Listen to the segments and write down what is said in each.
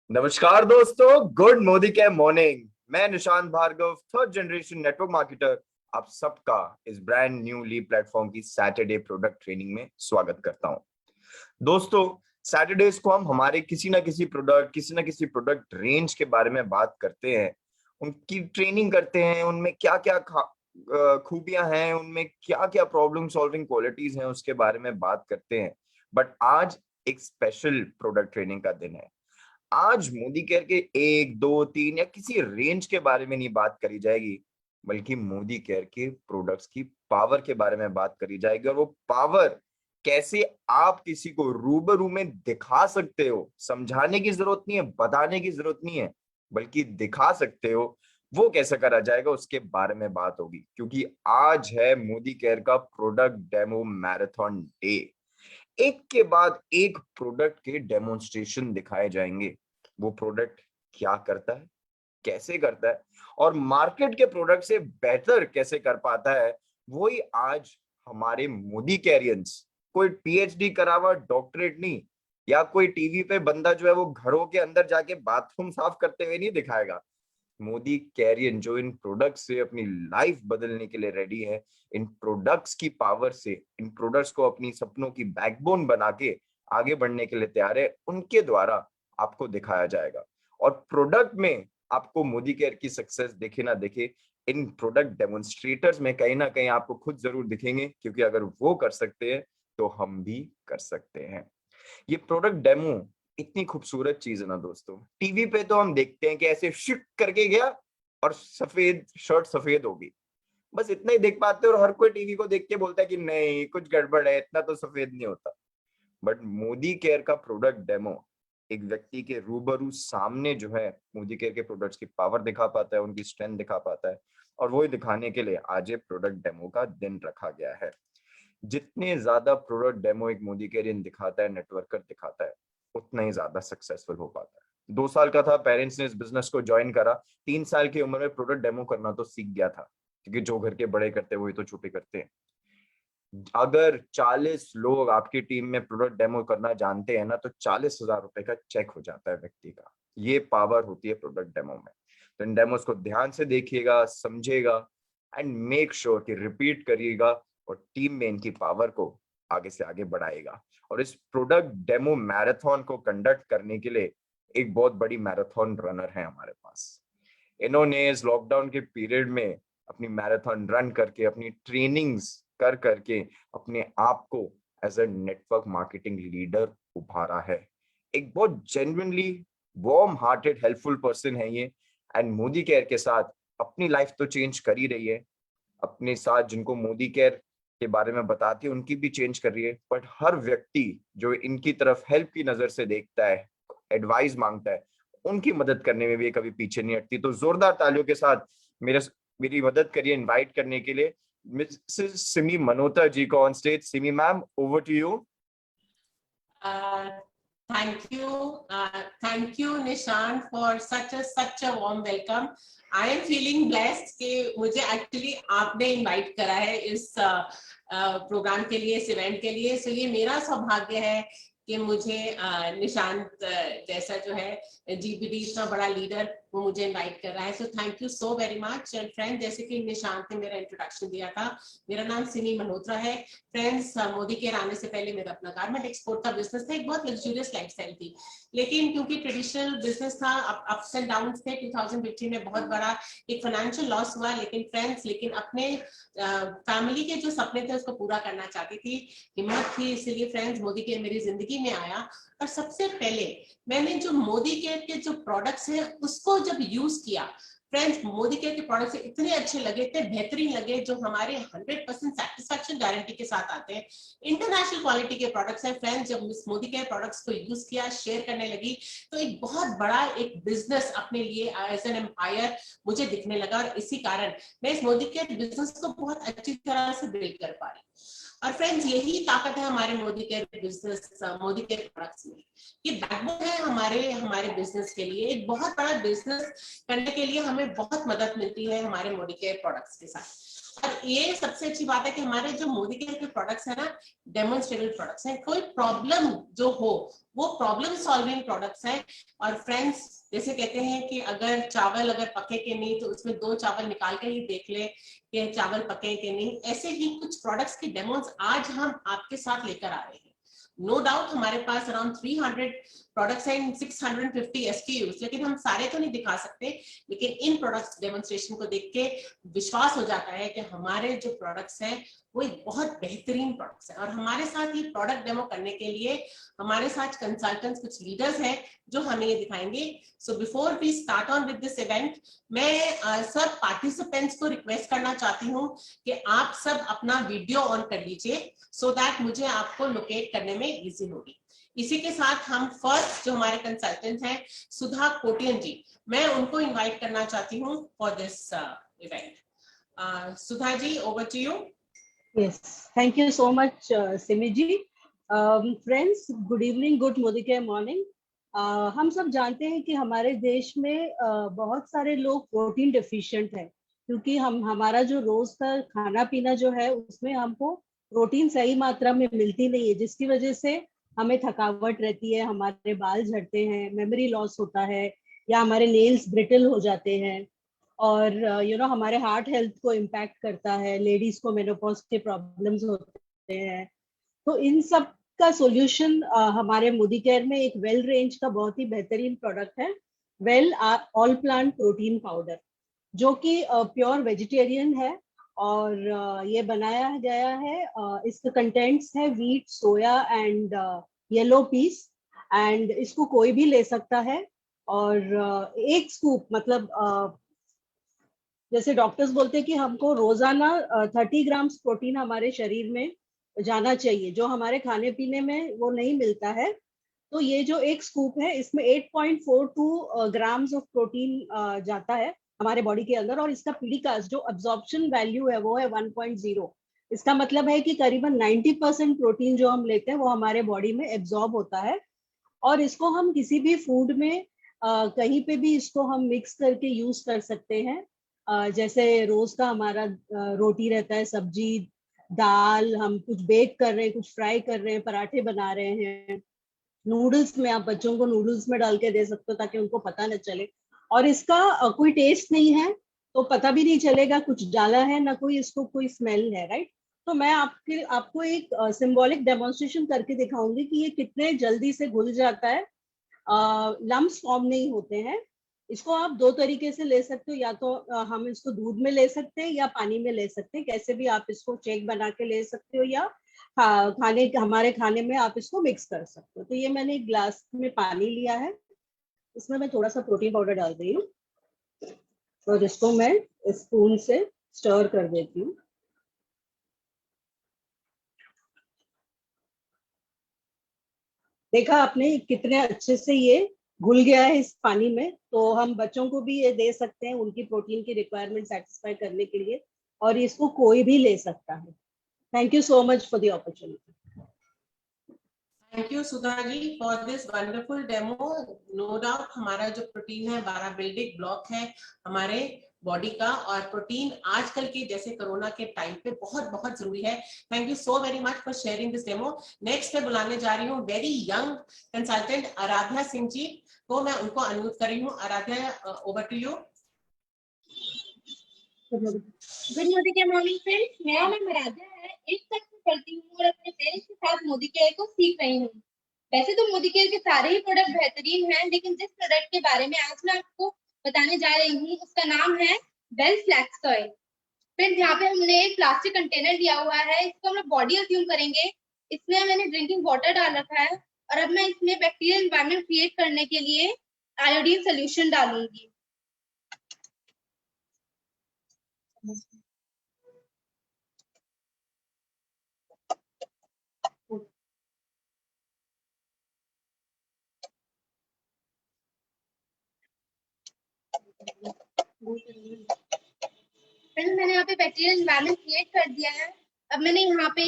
नमस्कार दोस्तों, गुड मोदी के मॉर्निंग। मैं Nishant Bhargava, third generation network marketer, आप सबका इस ब्रांड न्यू ली प्लेटफॉर्म की सैटरडे प्रोडक्ट ट्रेनिंग में स्वागत करता हूं। दोस्तों, सैटरडेज को हम हमारे किसी ना किसी प्रोडक्ट रेंज के बारे में बात करते हैं, उनकी ट्रेनिंग करते हैं, उनमें क्या क्या खूबियां हैं, उनमें क्या क्या प्रॉब्लम सॉल्विंग क्वालिटीज हैं, उसके बारे में बात करते हैं। बट आज एक स्पेशल प्रोडक्ट ट्रेनिंग का दिन है। आज मोदी केयर के एक दो तीन या किसी रेंज के बारे में नहीं बात करी जाएगी, बल्कि मोदी केयर के प्रोडक्ट्स की पावर के बारे में बात करी जाएगी। और वो पावर कैसे आप किसी को रूबरू में दिखा सकते हो, समझाने की जरूरत नहीं है, बताने की जरूरत नहीं है, बल्कि दिखा सकते हो, वो कैसे करा जाएगा उसके बारे में बात होगी। क्योंकि आज है मोदी केयर का प्रोडक्ट डेमो मैराथन डे। एक के बाद एक प्रोडक्ट के डेमोन्स्ट्रेशन दिखाए जाएंगे। वो प्रोडक्ट क्या करता है, कैसे करता है, और मार्केट के प्रोडक्ट से बेहतर कैसे कर पाता है, वही आज हमारे मोदी कैरियंस, कोई पीएचडी करा हुआ डॉक्टरेट नहीं, या कोई टीवी पे बंदा जो है वो घरों के अंदर जाके बाथरूम साफ करते हुए नहीं दिखाएगा। मोदी कैरियन जो इन प्रोडक्ट्स से अपनी लाइफ बदलने के लिए रेडी है, इन प्रोडक्ट्स की पावर से इन प्रोडक्ट्स को अपनी सपनों की बैकबोन बना के आगे बढ़ने के लिए तैयार है, उनके द्वारा आपको दिखाया जाएगा। और प्रोडक्ट में आपको मोदी केयर की सक्सेस दिखे ना दिखे, इन प्रोडक्ट डेमोन्स्ट्रेटर्स में कहीं ना कहीं आपको खुद जरूर दिखेंगे, क्योंकि अगर वो कर सकते हैं तो हम भी कर सकते हैं। ये प्रोडक्ट डेमो इतनी खूबसूरत चीज है ना दोस्तों। टीवी पे तो हम देखते हैं कि ऐसे शिक करके गया और सफेद शर्ट सफेद होगी, बस इतना ही देख पाते हैं। और हर कोई टीवी को देख के बोलता है कि नहीं, कुछ गड़बड़ है, इतना तो सफेद नहीं होता। बट मोदी केयर का प्रोडक्ट डेमो एक व्यक्ति के रूबरू सामने जो है मोदी केयर के प्रोडक्ट्स की पावर दिखा पाता है, उनकी स्ट्रेंथ दिखा पाता है। और वही दिखाने के लिए आज ये प्रोडक्ट डेमो का दिन रखा गया है। जितने ज्यादा प्रोडक्ट डेमो एक मोदी कैरियन दिखाता है, नेटवर्कर दिखाता है, उतना ही ज्यादा सक्सेसफुल हो पाता है। 2 साल का था, पेरेंट्स ने इस बिजनेस को ज्वाइन करा। 3 साल की उम्र में प्रोडक्ट डेमो करना तो सीख गया था, क्योंकि जो घर के बड़े करते हैं वही तो छोटे करते हैं। अगर 40 लोग आपकी टीम में प्रोडक्ट डेमो करना जानते हैं ना, तो 40,000 रुपए का चेक हो जाता है व्यक्ति का। ये पावर होती है प्रोडक्ट डेमो में। तो इन डेमोस को ध्यान से देखिएगा, समझिएगा, एंड मेक श्योर कि रिपीट करिएगा, और टीम में इनकी पावर को आगे से आगे बढ़ाएगा। और इस प्रोडक्ट डेमो मैराथन को कंडक्ट करने के लिए एक बहुत बड़ी मैराथन रनर है हमारे पास। इन्होंने इस लॉकडाउन के पीरियड में अपनी मैराथन रन करके, अपनी ट्रेनिंग्स कर करके अपने आप को as a network marketing leader उभारा है। एक बहुत genuinely warm hearted helpful person है ये। एंड मोदी केयर के साथ अपनी लाइफ तो चेंज कर ही रही है, अपने साथ जिनको मोदी केयर के बारे में बताती है उनकी भी चेंज कर रही है। बट हर व्यक्ति जो इनकी तरफ हेल्प की नजर से देखता है, एडवाइस मांगता है, उनकी मदद करने में भी ये कभी पीछे नहीं हटती। तो जोरदार तालियों के साथ मेरी मदद करिए इनवाइट करने के लिए मिसेस सिमी मनोता जी को on stage. Simi ma'am, over to you. Thank you, Nishant, for such a warm welcome. I am feeling blessed कि मुझे actually आपने invite करा है इस प्रोग्राम के लिए, इस इवेंट के लिए। सो ये मेरा सौभाग्य है कि मुझे निशांत जैसा जो है जीपीडी इतना बड़ा लीडर वो मुझे इनवाइट कर रहा है। So thank you so very much. And friend, जैसे कि निशांत ने मेरा इंट्रोडक्शन दिया था, मेरा नाम सिमी मल्होत्रा है। फ्रेंड्स, मोदी केयर आने से पहले मेरा अपना गारमेंट एक्सपोर्ट का बिजनेस था। एक बहुत लग्जूरियस लाइफस्टाइल थी, लेकिन क्योंकि ट्रेडिशनल बिजनेस था, अप्स एंड डाउन्स थे। 2015 में बहुत बड़ा एक फाइनेंशियल लॉस हुआ। लेकिन फ्रेंड्स, अपने फैमिली के जो सपने थे उसको पूरा करना चाहती थी, हिम्मत थी। इसलिए फ्रेंड्स, मोदी केयर मेरी जिंदगी में आया। और सबसे पहले मैंने जो मोदी केयर के जो प्रोडक्ट्स हैं उसको जब यूज किया, फ्रेंड्स, मोदी केयर के प्रोडक्ट्स इतने अच्छे लगे, इतने बेहतरीन लगे, जो हमारे 100% सेटिस्फैक्शन गारंटी के साथ आते हैं। इंटरनेशनल क्वालिटी के प्रोडक्ट्स हैं। फ्रेंड्स, जब इस मोदी केयर प्रोडक्ट्स को यूज किया, शेयर करने लगी, तो एक बहुत बड़ा एक बिजनेस अपने लिए एज एन एम्पायर मुझे दिखने लगा। और इसी कारण मैं इस मोदी केयर बिजनेस को बहुत अच्छी तरह से बिल्ड कर पा रही। और फ्रेंड्स, यही ताकत है हमारे Modi care business, Modi care products में। ये बैकबोन है हमारे बिजनेस के लिए। एक बहुत बड़ा बिजनेस करने के लिए हमें बहुत मदद मिलती है हमारे मोदी केयर प्रोडक्ट्स के साथ। और ये सबसे अच्छी बात है कि हमारे जो मोदी केयर के प्रोडक्ट्स है ना, डेमोन्स्ट्रेबल प्रोडक्ट्स हैं। कोई प्रॉब्लम जो हो वो प्रॉब्लम सॉल्विंग प्रोडक्ट्स हैं। और फ्रेंड्स, जैसे कहते हैं कि अगर चावल अगर पके के नहीं तो उसमें 2 चावल निकाल के ही देख ले कि चावल पके के नहीं। ऐसे ही कुछ प्रोडक्ट्स की डेमोस आज हम आपके साथ लेकर आ रहे हैं। नो डाउट हमारे पास अराउंड 300 प्रोडक्ट्स हैं इन 650 SKUs, लेकिन हम सारे तो नहीं दिखा सकते। लेकिन इन प्रोडक्ट्स डेमोन्स्ट्रेशन को देख के विश्वास हो जाता है कि हमारे जो प्रोडक्ट्स हैं वो एक बहुत बेहतरीन प्रोडक्ट्स हैं। और हमारे साथ ये प्रोडक्ट डेमो करने के लिए हमारे साथ कंसल्टेंट्स, कुछ लीडर्स हैं जो हमें ये दिखाएंगे। So before we start on with this event, मैं सब पार्टिसिपेंट्स को रिक्वेस्ट करना चाहती हूँ कि आप सब अपना वीडियो ऑन कर लीजिए, सो दैट मुझे आपको लोकेट करने में इजी होगी। इसी के साथ हम फर्स्ट जो हमारे कंसल्टेंट हैं सुधा कोटियन जी, मैं उनको इनवाइट करना चाहती हूँ for this event. Sudha ji, over to you. Yes, thank you so much, Simi ji. Friends, good evening, good Modi Care morning. हम सब जानते हैं कि हमारे देश में बहुत सारे लोग प्रोटीन डिफिशिएंट हैं, क्योंकि हमारा जो रोज का खाना पीना जो है उसमें हमको प्रोटीन सही मात्रा में मिलती नहीं है, जिसकी वजह से हमें थकावट रहती है, हमारे बाल झड़ते हैं, मेमोरी लॉस होता है, या हमारे नेल्स ब्रिटल हो जाते हैं, और हमारे हार्ट हेल्थ को इम्पैक्ट करता है, लेडीज को मेनोपॉज के प्रॉब्लम्स होते हैं। तो इन सब का सॉल्यूशन हमारे मोदी केयर में एक वेल रेंज का बहुत ही बेहतरीन प्रोडक्ट है, well all plant protein powder, जो कि प्योर वेजिटेरियन है। और ये बनाया गया है, इसका कंटेंट्स है wheat, soya and yellow peas, and इसको कोई भी ले सकता है। और एक स्कूप, मतलब जैसे डॉक्टर्स बोलते हैं कि हमको रोजाना 30 ग्राम्स प्रोटीन हमारे शरीर में जाना चाहिए, जो हमारे खाने पीने में वो नहीं मिलता है। तो ये जो एक स्कूप है, इसमें 8.42 ग्राम्स ऑफ प्रोटीन जाता है हमारे बॉडी के अंदर, और इसका पीडीकास जो अब्जॉर्प्शन वैल्यू है वो है 1.0। इसका मतलब है कि करीबन 90% प्रोटीन जो हम लेते हैं वो हमारे बॉडी में एब्जॉर्ब होता है। और इसको हम किसी भी फूड में कहीं पे भी इसको हम मिक्स करके यूज कर सकते हैं। जैसे रोज का हमारा रोटी रहता है, सब्जी, दाल, हम कुछ बेक कर रहे हैं, कुछ फ्राई कर रहे हैं, पराठे बना रहे हैं, नूडल्स में आप बच्चों को नूडल्स में डाल के दे सकते हो ताकि उनको पता न चले। और इसका कोई टेस्ट नहीं है, तो पता भी नहीं चलेगा कुछ डाला है, ना कोई इसको कोई स्मेल है, राइट। तो मैं आपको एक सिंबॉलिक डेमोन्स्ट्रेशन करके दिखाऊंगी कि ये कितने जल्दी से घुल जाता है, लम्स फॉर्म नहीं होते हैं। इसको आप 2 तरीके से ले सकते हो, या तो हम इसको दूध में ले सकते हैं या पानी में ले सकते हैं, कैसे भी आप इसको शेक बना के ले सकते हो, या हमारे खाने में आप इसको मिक्स कर सकते हो। तो ये मैंने एक ग्लास में पानी लिया है, इसमें मैं थोड़ा सा प्रोटीन पाउडर डाल रही हूँ, और इसको मैं स्पून से स्टर कर देती हूँ। देखा आपने कितने अच्छे से ये घुल गया है इस पानी में। तो हम बच्चों को भी ये दे सकते हैं उनकी प्रोटीन की रिक्वायरमेंट सेटिस्फाई करने के लिए, और इसको कोई भी ले सकता है। Thank you so much for the opportunity. Thank you Sudha ji for this wonderful demo. No doubt हमारा जो प्रोटीन है 12 बिल्डिंग ब्लॉक है हमारे बॉडी का, और प्रोटीन आजकल के जैसे कोरोना के टाइम पे बहुत बहुत जरूरी है। Thank you so very much for sharing this demo. Next पे बुलाने जा रही हूँ very young consultant Aaradhya Singh ji को, मैं उनको अनुरोध कर रही हूँ। Aaradhya, over to you. Good Modi care morning friends, मेरा नाम आराध्या है। 8th तक मैं पढ़ती हूँ और अपने पेरेंट्स के साथ मोदी केयर को सीख रही हूँ। वैसे तो मोदी केयर के सारे ही प्रोडक्ट बेहतरीन हैं, लेकिन जिस प्रोडक्ट के बारे में आज मैं आपको बताने जा रही हूँ उसका नाम है बेल फ्लैक्स ऑयल। फ्रेंड्स, यहाँ पे हमने एक प्लास्टिक कंटेनर लिया हुआ है, इसको हम लोग बॉडी अज्यूम करेंगे। इसमें मैंने ड्रिंकिंग वाटर डाल रखा है, और अब मैं इसमें बैक्टीरियल एनवायरनमेंट क्रिएट करने के लिए आयोडीन सोल्यूशन डालूंगी। फ्रेंड्स, मैंने यहाँ पे बैक्टीरियल एनवायरनमेंट क्रिएट कर दिया है। अब मैंने यहाँ पे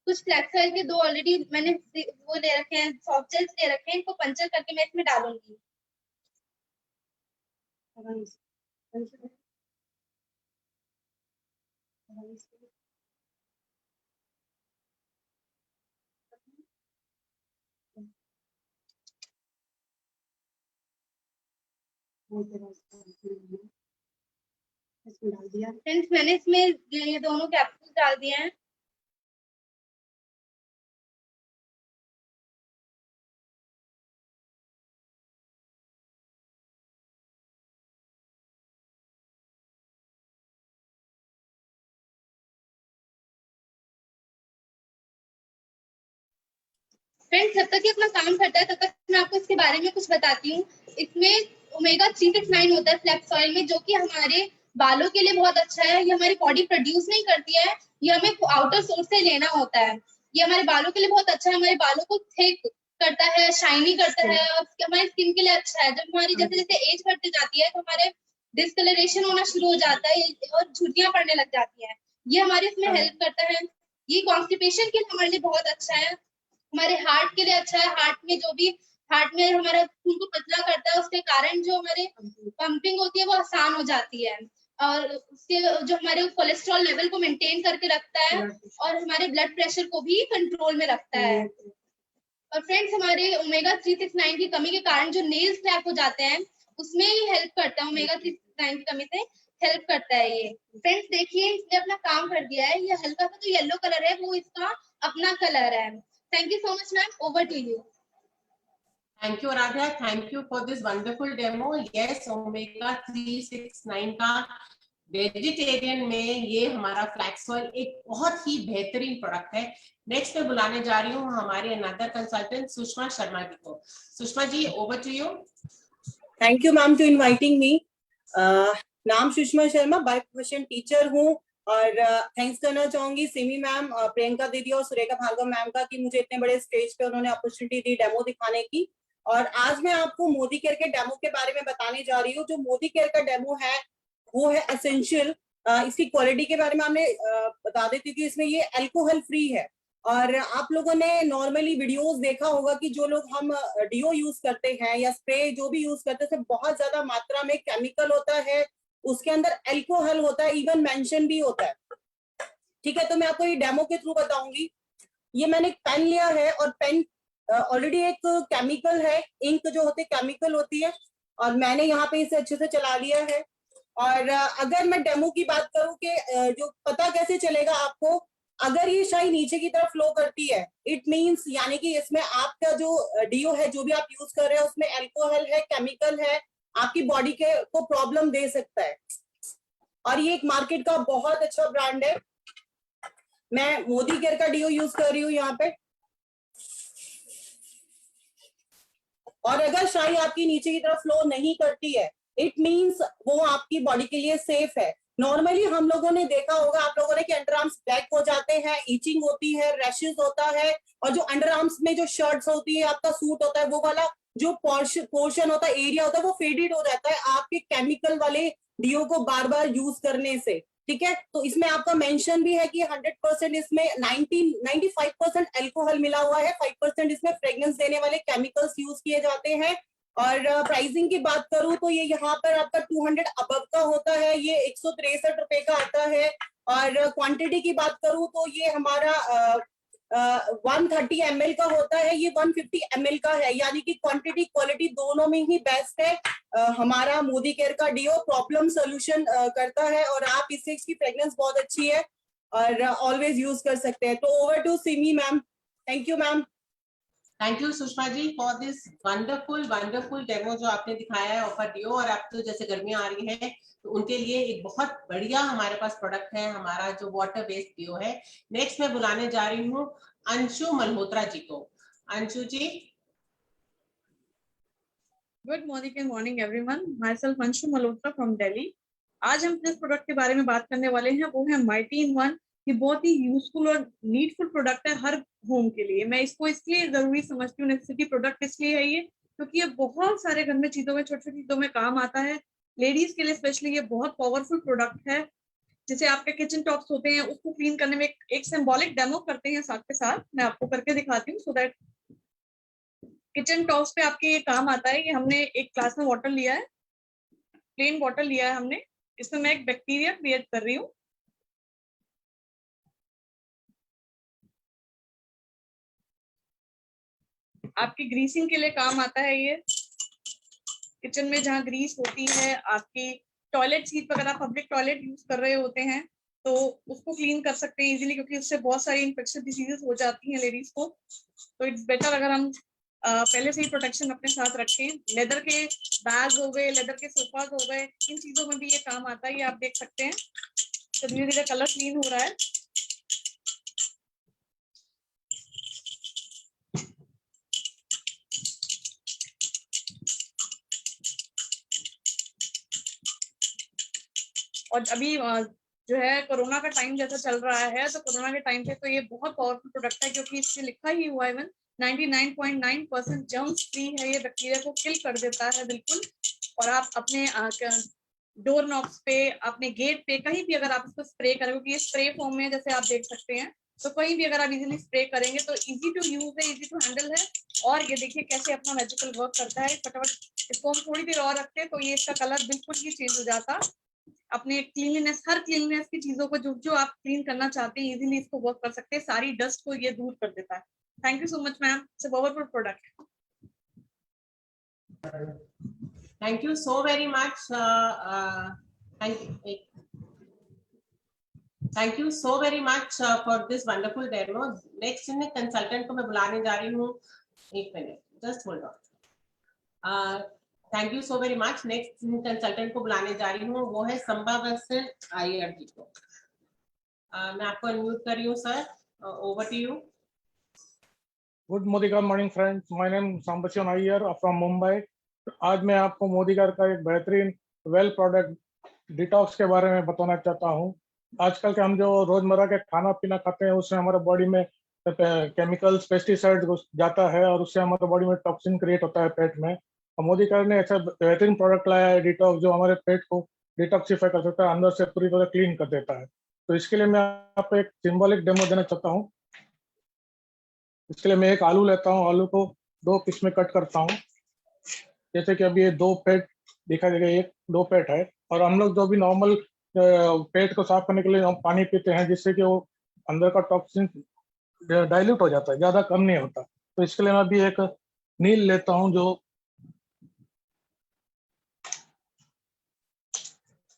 कुछ फ्लैक्स ऑयल के 2 ऑलरेडी मैंने वो ले रखे हैं, सॉफ्ट जेल्स ले रखे हैं, इनको पंचर करके मैं इसमें डालूंगी। डाल दिया फ्रेंड्स, मैंने इसमें ये दोनों कैप्सूल डाल दिए हैं। फ्रेंड्स, जब तक ये अपना काम करता है तब तक मैं आपको इसके बारे में कुछ बताती हूँ। इसमें ओमेगा 369 होता है फ्लैक्स ऑयल में, जो कि हमारे बालों के लिए बहुत अच्छा है। ये हमारी बॉडी प्रोड्यूस नहीं करती है, ये हमें आउटर सोर्स से लेना होता है। ये हमारे बालों के लिए बहुत अच्छा है, हमारे बालों को थिक करता है, शाइनी करता है, और हमारी स्किन के लिए अच्छा है। जब हमारी जैसे जैसे एज बढ़ती जाती है तो हमारे डिस्कलरेशन होना शुरू हो जाता है और झुर्रियां पड़ने लग जाती है। ये हमारे इसमें हेल्प करता है। ये कॉन्स्टिपेशन के लिए हमारे लिए बहुत अच्छा है, हमारे हार्ट के लिए अच्छा है। हार्ट में हमारा खून को पतला करता है, उसके कारण जो हमारे पंपिंग होती है वो आसान हो जाती है, और उसके जो हमारे कोलेस्ट्रॉल लेवल को मेंटेन करके रखता है, और हमारे ब्लड प्रेशर को भी कंट्रोल में रखता है। और फ्रेंड्स, हमारे ओमेगा 369 की कमी के कारण जो नेल्स क्रैक हो जाते हैं उसमें ही हेल्प करता है। ओमेगा 369 की कमी से हेल्प करता है ये। फ्रेंड्स देखिए, इसने अपना काम कर दिया है। ये हल्का सा जो येलो कलर है वो इसका अपना कलर है। Thank you so much ma'am, over to you. Thank you Aaradhya, thank you for this wonderful demo. Yes, omega 369 का वेजिटेरियन में ये हमारा फ्लैक्स ऑयल एक बहुत ही बेहतरीन प्रोडक्ट है। नेक्स्ट मैं बुलाने जा रही हूँ हमारे अनदर कंसल्टेंट सुषमा शर्मा जी को। Sushma ji, over to you. Thank you ma'am to inviting me. नाम Sushma Sharma, by profession teacher हूँ, और थैंक्स करना चाहूंगी सिमी मैम, प्रियंका दीदी और सुरेखा भार्गव मैम का कि मुझे इतने बड़े स्टेज पे उन्होंने अपॉर्चुनिटी दी डेमो दिखाने की। और आज मैं आपको मोदी केयर के डेमो के बारे में बताने जा रही हूँ। जो मोदी केयर का डेमो है वो है एसेंशियल। इसकी क्वालिटी के बारे में हमने बता देती कि इसमें ये अल्कोहल फ्री है। और आप लोगों ने नॉर्मली वीडियोस देखा होगा कि जो लोग हम डीओ यूज करते हैं या स्प्रे जो भी यूज करते हैं, उसमें बहुत ज्यादा मात्रा में केमिकल होता है, उसके अंदर अल्कोहल होता है, इवन मेंशन भी होता है। ठीक है, तो मैं आपको ये डेमो के थ्रू बताऊंगी। ये मैंने एक पेन लिया है, और पेन ऑलरेडी एक केमिकल है, इंक जो होती है केमिकल होती है, और मैंने यहाँ पे इसे अच्छे से चला लिया है। और अगर मैं डेमो की बात करूं कि जो पता कैसे चलेगा आपको, अगर ये शाही नीचे की तरफ फ्लो करती है, इट मींस यानी कि इसमें आपका जो डीओ है जो भी आप यूज कर रहे हैं उसमें अल्कोहल है, केमिकल है, आपकी बॉडी के को प्रॉब्लम दे सकता है। और ये एक मार्केट का बहुत अच्छा ब्रांड है। मैं मोदी केयर का डीओ यूज कर रही हूँ यहाँ पे। और अगर शाही आपकी नीचे की तरफ फ्लो नहीं करती है, इट मींस वो आपकी बॉडी के लिए सेफ है। नॉर्मली हम लोगों ने देखा होगा आप लोगों ने कि अंडर आर्म्स ब्लैक हो जाते हैं, ईचिंग होती है, रैशेस होता है, और जो अंडर आर्म्स में जो शर्ट्स होती है, आपका सूट होता है, वो वाला जो पोर्शन होता है, एरिया होता है, वो फेडेड हो जाता है आपके केमिकल वाले डीओ को बार बार यूज करने से। ठीक है, तो इसमें आपका मेंशन भी है कि 100% इसमें 95% अल्कोहल मिला हुआ है, 5% इसमें फ्रेग्रेंस देने वाले केमिकल्स यूज किए जाते हैं। और प्राइसिंग की बात करूं तो ये यहाँ पर आपका 200 अबव का होता है, ये 163 रुपए का आता है। और क्वांटिटी की बात करूं तो ये हमारा 130 ml का होता है, ये 150 ml का है, यानी कि क्वांटिटी क्वालिटी दोनों में ही बेस्ट है। हमारा मोदी केयर का डीओ प्रॉब्लम सोल्यूशन करता है, और आप इससे इसकी फ्रेग्रेंस बहुत अच्छी है और ऑलवेज यूज कर सकते हैं। तो over to Simi ma'am. Thank you ma'am. Thank you Sushma ji for this wonderful demo जो आपने दिखाया है ऑफर डीओ। और अब तो जैसे गर्मियां आ रही है तो उनके लिए एक बहुत बढ़िया हमारे पास प्रोडक्ट है, हमारा जो वाटर बेस्ड डीओ है। नेक्स्ट मैं बुलाने जा रही हूँ अंशु मल्होत्रा जी को। Anshu ji. Good morning everyone, myself Anshu Malhotra from Delhi. आज हम जिस प्रोडक्ट के बारे में बात करने वाले हैं वो है माइटी इन वन। ये बहुत ही यूजफुल और नीडफुल प्रोडक्ट है हर होम के लिए। मैं इसको इसलिए जरूरी समझती हूँ, नेसेसिटी प्रोडक्ट इसलिए है ये क्योंकि ये बहुत सारे घर में चीजों में, छोटी छोटी चीजों में काम आता है। लेडीज के लिए स्पेशली ये बहुत पावरफुल प्रोडक्ट है। जैसे आपके किचन टॉप्स होते हैं उसको क्लीन करने में एक सिंबॉलिक डेमो करते हैं साथ के साथ, मैं आपको करके दिखाती हूँ सो दैट किचन टॉप्स पे आपके ये काम आता है। ये हमने एक ग्लास में वाटर लिया है, प्लेन वाटर लिया है हमने, इसमें मैं एक बैक्टीरिया क्रिएट कर रही हूँ। आपकी ग्रीसिंग के लिए काम आता है ये। किचन में जहाँ ग्रीस होती है, आपकी टॉयलेट सीट अगर आप पब्लिक टॉयलेट यूज कर रहे होते हैं तो उसको क्लीन कर सकते हैं इजीली, क्योंकि उससे बहुत सारी इन्फेक्शन डिजीजेस हो जाती हैं लेडीज को। तो इट्स बेटर अगर हम पहले से ही प्रोटेक्शन अपने साथ रखें। लेदर के बैग हो गए, लेदर के सोफाज हो गए, इन चीजों में भी ये काम आता है, ये आप देख सकते हैं। तो धीरे धीरे कलर क्लीन हो रहा है। और अभी जो है कोरोना का टाइम जैसा चल रहा है, तो कोरोना के टाइम पे तो ये बहुत पावरफुल प्रोडक्ट है, क्योंकि इसमें लिखा ही हुआ है 99.9% जर्म्स फ्री है। ये बैक्टीरिया को किल कर देता है बिल्कुल। और आप अपने डोर नॉब्स पे, अपने गेट पे, कहीं भी अगर आप इसको स्प्रे करें, क्योंकि ये स्प्रे फॉर्म में जैसे आप देख सकते हैं, तो कहीं भी अगर आप इजीली स्प्रे करेंगे तो इजी टू यूज है, इजी टू हैंडल है। और ये देखिए कैसे अपना मैजिकल वर्क करता है। फटाफट इसको हम थोड़ी देर और रखते हैं तो ये इसका कलर बिल्कुल ही चेंज हो जाता। अपने क्लीनलीनेस, हर क्लीनलीनेस की चीजों को जो जो आप क्लीन करना चाहते हैं इजीली इसको वर्क कर सकते हैं। सारी डस्ट को ये दूर कर देता है। Thank you so much ma'am, it's a powerful product. Thank you so very much. Thank you so very much for this wonderful demo. Next consultant को मैं बुलाने जा रही हूँ। एक minute, just hold on. Thank you so very much. Next consultant को बुलाने जा रही हूँ, वो है संभावसन अय्यर जी को। मैं आपको अनम्यूट कर रही हूँ sir, over to you. Good Modicare morning friends, my name संभावसन अय्यर फ्रॉम मुंबई। आज मैं आपको मोदिकार का एक बेहतरीन वेल प्रोडक्ट डिटॉक्स के बारे में बताना चाहता हूँ। आजकल के हम जो रोजमर्रा के खाना पीना खाते हैं उससे हमारे बॉडी में केमिकल्स, पेस्टिसाइड जाता है और उससे हमारे बॉडी में टॉक्सिन क्रिएट होता है पेट में। और मोदिकार ने ऐसा बेहतरीन प्रोडक्ट लाया है डिटॉक्स, जो हमारे पेट को डिटॉक्सिफाई कर सकता है, अंदर से पूरी तरह क्लीन कर देता है। तो इसके लिए मैं आपको एक सिंबॉलिक डेमो देना चाहता हूँ। इसके लिए मैं एक आलू लेता हूँ, आलू को 2 पीस में कट करता हूँ। जैसे कि अभी ये 2 पेट दिखाई देगा, 1-2 पेट है। और हम लोग जो भी नॉर्मल पेट को साफ करने के लिए हम पानी पीते हैं, जिससे कि वो अंदर का टॉक्सिन डाइल्यूट हो जाता है, ज्यादा कम नहीं होता। तो इसके लिए मैं अभी एक नील लेता हूँ, जो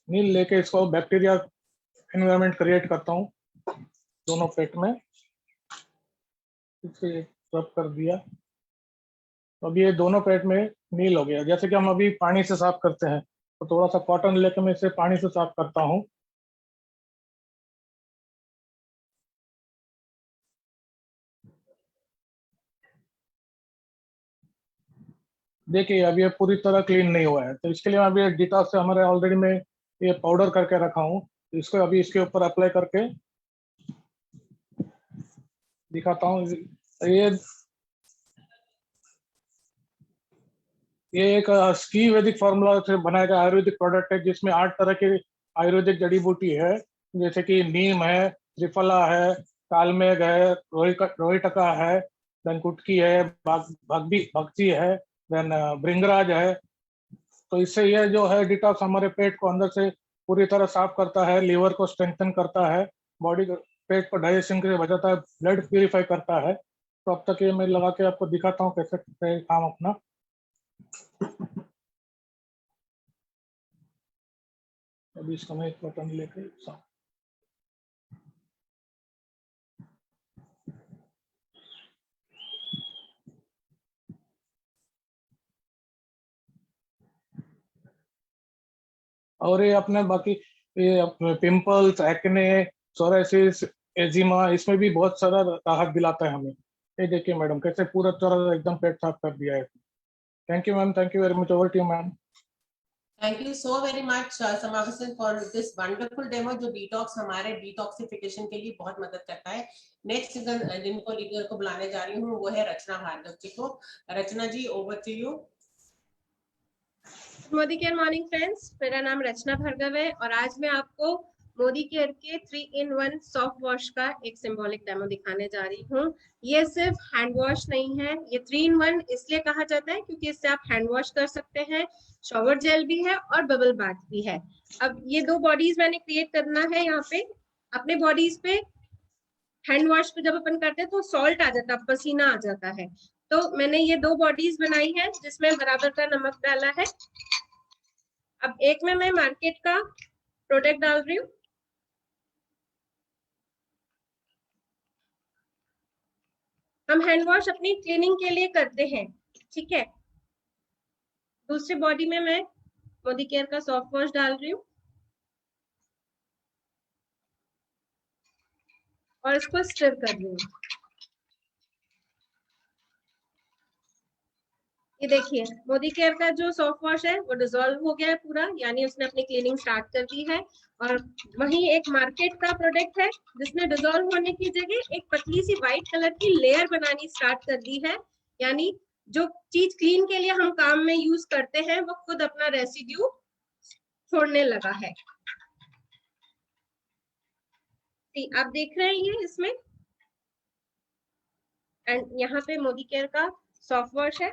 नील लेके इसको बैक्टीरिया एनवायरनमेंट क्रिएट करता हूँ दोनों पेट में। इसे रब कर दिया, तो अभी ये दोनों पेट में नील हो गया। जैसे कि हम अभी पानी से साफ करते हैं, तो थोड़ा सा कॉटन लेकर मैं इसे पानी से साफ करता हूँ। देखिए अभी ये पूरी तरह क्लीन नहीं हुआ है, तो इसके लिए अभी डिटॉक्स से हमारे ऑलरेडी में ये पाउडर करके रखा हूँ। तो इसको अभी इसके ऊपर अप्लाई करके दिखाता हूँ। ये एक स्की वैदिक फार्मूला से बनाया गया आयुर्वेदिक प्रोडक्ट है, जिसमें 8 तरह की आयुर्वेदिक जड़ी बूटी है, जैसे कि नीम है, त्रिफला है, कालमेघ है, रोहिटका है, देन कुटकी है, भक्ति है, देन भृंगराज है। तो इससे ये जो है डिटॉक्स हमारे पेट को अंदर से पूरी तरह साफ करता है, लीवर को स्ट्रेंथन करता है, बॉडी को, पेट को डाइजेशन के लिए बचाता है, ब्लड प्यूरिफाई करता है। तो अब तक ये मैं लगा के आपको दिखाता हूँ कैसे करते हैं काम अपना। अभी इसका मैं एक बटन लेके और ये अपने बाकी ये पिंपल्स, एक्ने, सोराइसिस, एजिमा, इसमें भी बहुत सारा राहत दिलाता है हमें। ये देखिए मैडम कैसे पूरा तरह एकदम पेट साफ कर दिया है। Thank you ma'am, thank you very much. Over to you ma'am. Thank you so very much समावसन फॉर दिस वंडरफुल डेमो, जो डिटॉक्स हमारे डिटॉक्सिफिकेशन के लिए बहुत मदद करता है। नेक्स्ट जिनको लीडर को बुलाने जा रही हूँ वो है रचना भार्गव जी को। Rachna ji, over to you. Modi care morning friends, मेरा नाम रचना भार्गव है और आज मैं आपको मोदी केयर के 3-in-1 सॉफ्ट वॉश का एक सिंबॉलिक डेमो दिखाने जा रही हूँ। ये सिर्फ हैंड वॉश नहीं है, ये 3-in-1 इसलिए कहा जाता है क्योंकि इससे आप हैंड वॉश कर सकते हैं, शॉवर जेल भी है और बबल बाथ भी है। अब ये 2 बॉडीज मैंने क्रिएट करना है। यहाँ पे अपने बॉडीज पे हैंड वॉश पे जब अपन करते हैं तो सॉल्ट आ जाता है, पसीना आ जाता है। तो मैंने ये 2 बॉडीज बनाई है जिसमें बराबर का नमक डाला है। अब एक में मैं मार्केट का प्रोडक्ट डाल रही हूँ। हम हैंड वॉश अपनी क्लीनिंग के लिए करते हैं, ठीक है। दूसरी बॉडी में मैं मोदी केयर का सॉफ्ट वॉश डाल रही हूँ और इसको स्टर कर रही हूँ। ये देखिए मोदी केयर का जो सॉफ्ट वॉश है वो डिसॉल्व हो गया है पूरा, यानी उसने अपनी क्लीनिंग स्टार्ट कर दी है। और वहीं एक मार्केट का प्रोडक्ट है जिसने डिसॉल्व होने की जगह एक पतली सी व्हाइट कलर की लेयर बनानी स्टार्ट कर दी है, यानी जो चीज क्लीन के लिए हम काम में यूज करते हैं वो खुद अपना रेसिड्यू छोड़ने लगा है। आप देख रहे हैं ये इसमें, एंड यहाँ पे मोदी केयर का सॉफ्ट वॉश है।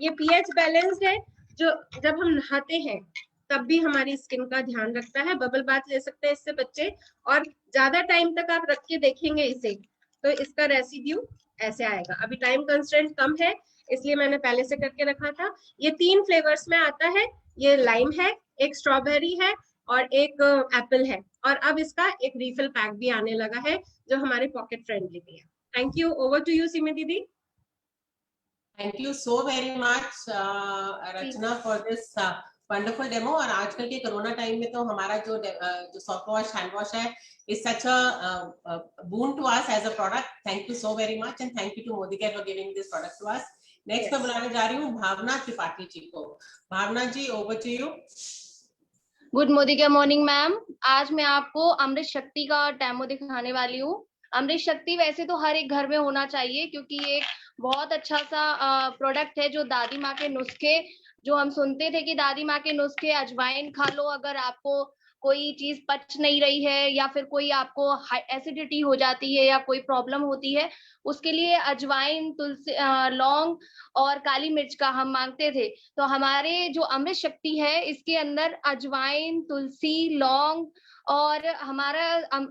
ये पीएच बैलेंस्ड है, जो जब हम नहाते हैं तब भी हमारी स्किन का ध्यान रखता है। बबल बाथ ले सकते हैं इससे बच्चे, और ज्यादा टाइम तक आप रख के देखेंगे इसे तो इसका रेसिड्यू ऐसे आएगा। अभी टाइम कंस्ट्रेंट कम है इसलिए मैंने पहले से करके रखा था। ये 3 फ्लेवर्स में आता है, ये लाइम है, एक स्ट्रॉबेरी है और एक एप्पल है। और अब इसका एक रिफिल पैक भी आने लगा है जो हमारे पॉकेट फ्रेंडली भी है। Thank you, over to you Simi दीदी। Thank you so very much Rachna for this wonderful demo. और आजकल के कोरोना टाइम में तो हमारा जो सॉफ्ट वॉश हैंड वॉश है is such a boon to us as a product. Thank you so very much and thank you to Modi Care for giving this product to us. Next मैं बुलाने जा रही हूँ भावना त्रिपाठी जी को। भावना जी, over to you. Good Modi के morning ma'am. आज मैं आपको अमृत शक्ति का डेमो दिखाने वाली हूँ। अमृत शक्ति वैसे तो हर एक घर में होना चाहिए क्योंकि ये बहुत अच्छा सा प्रोडक्ट है जो दादी माँ के नुस्खे, जो हम सुनते थे कि दादी माँ के नुस्खे अजवाइन खा लो अगर आपको कोई चीज पच नहीं रही है या फिर कोई आपको एसिडिटी हो जाती है या कोई प्रॉब्लम होती है, उसके लिए अजवाइन, तुलसी, लौंग और काली मिर्च का हम मांगते थे। तो हमारे जो अमृत शक्ति है इसके अंदर अजवाइन, तुलसी, लौंग और हमारा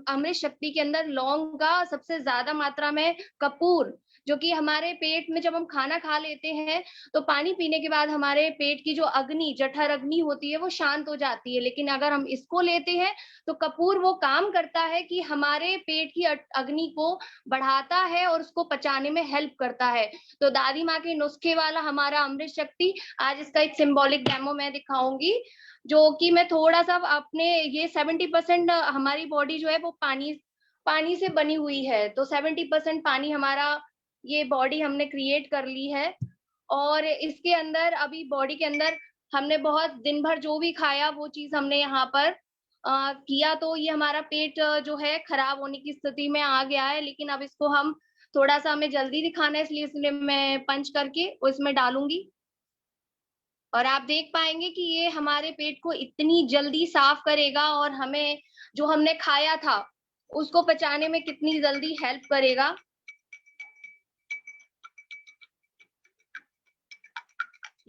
अमृत शक्ति के अंदर लौंग का सबसे ज्यादा मात्रा में कपूर, जो कि हमारे पेट में जब हम खाना खा लेते हैं तो पानी पीने के बाद हमारे पेट की जो अग्नि, जठर अग्नि होती है वो शांत हो जाती है। लेकिन अगर हम इसको लेते हैं तो कपूर वो काम करता है कि हमारे पेट की अग्नि को बढ़ाता है और उसको पचाने में हेल्प करता है। तो दादी माँ के नुस्खे वाला हमारा अमृत शक्ति, आज इसका एक सिंबॉलिक डेमो मैं दिखाऊंगी, जो कि मैं थोड़ा सा अपने, ये 70% हमारी बॉडी जो है वो पानी से बनी हुई है, तो 70% पानी हमारा ये बॉडी हमने क्रिएट कर ली है। और इसके अंदर अभी बॉडी के अंदर हमने बहुत दिन भर जो भी खाया वो चीज हमने यहाँ पर किया, तो ये हमारा पेट जो है खराब होने की स्थिति में आ गया है। लेकिन अब इसको हम थोड़ा सा, हमें जल्दी दिखाना है इसलिए मैं पंच करके उसमें डालूंगी और आप देख पाएंगे कि ये हमारे पेट को इतनी जल्दी साफ करेगा और हमें जो हमने खाया था उसको पचाने में कितनी जल्दी हेल्प करेगा।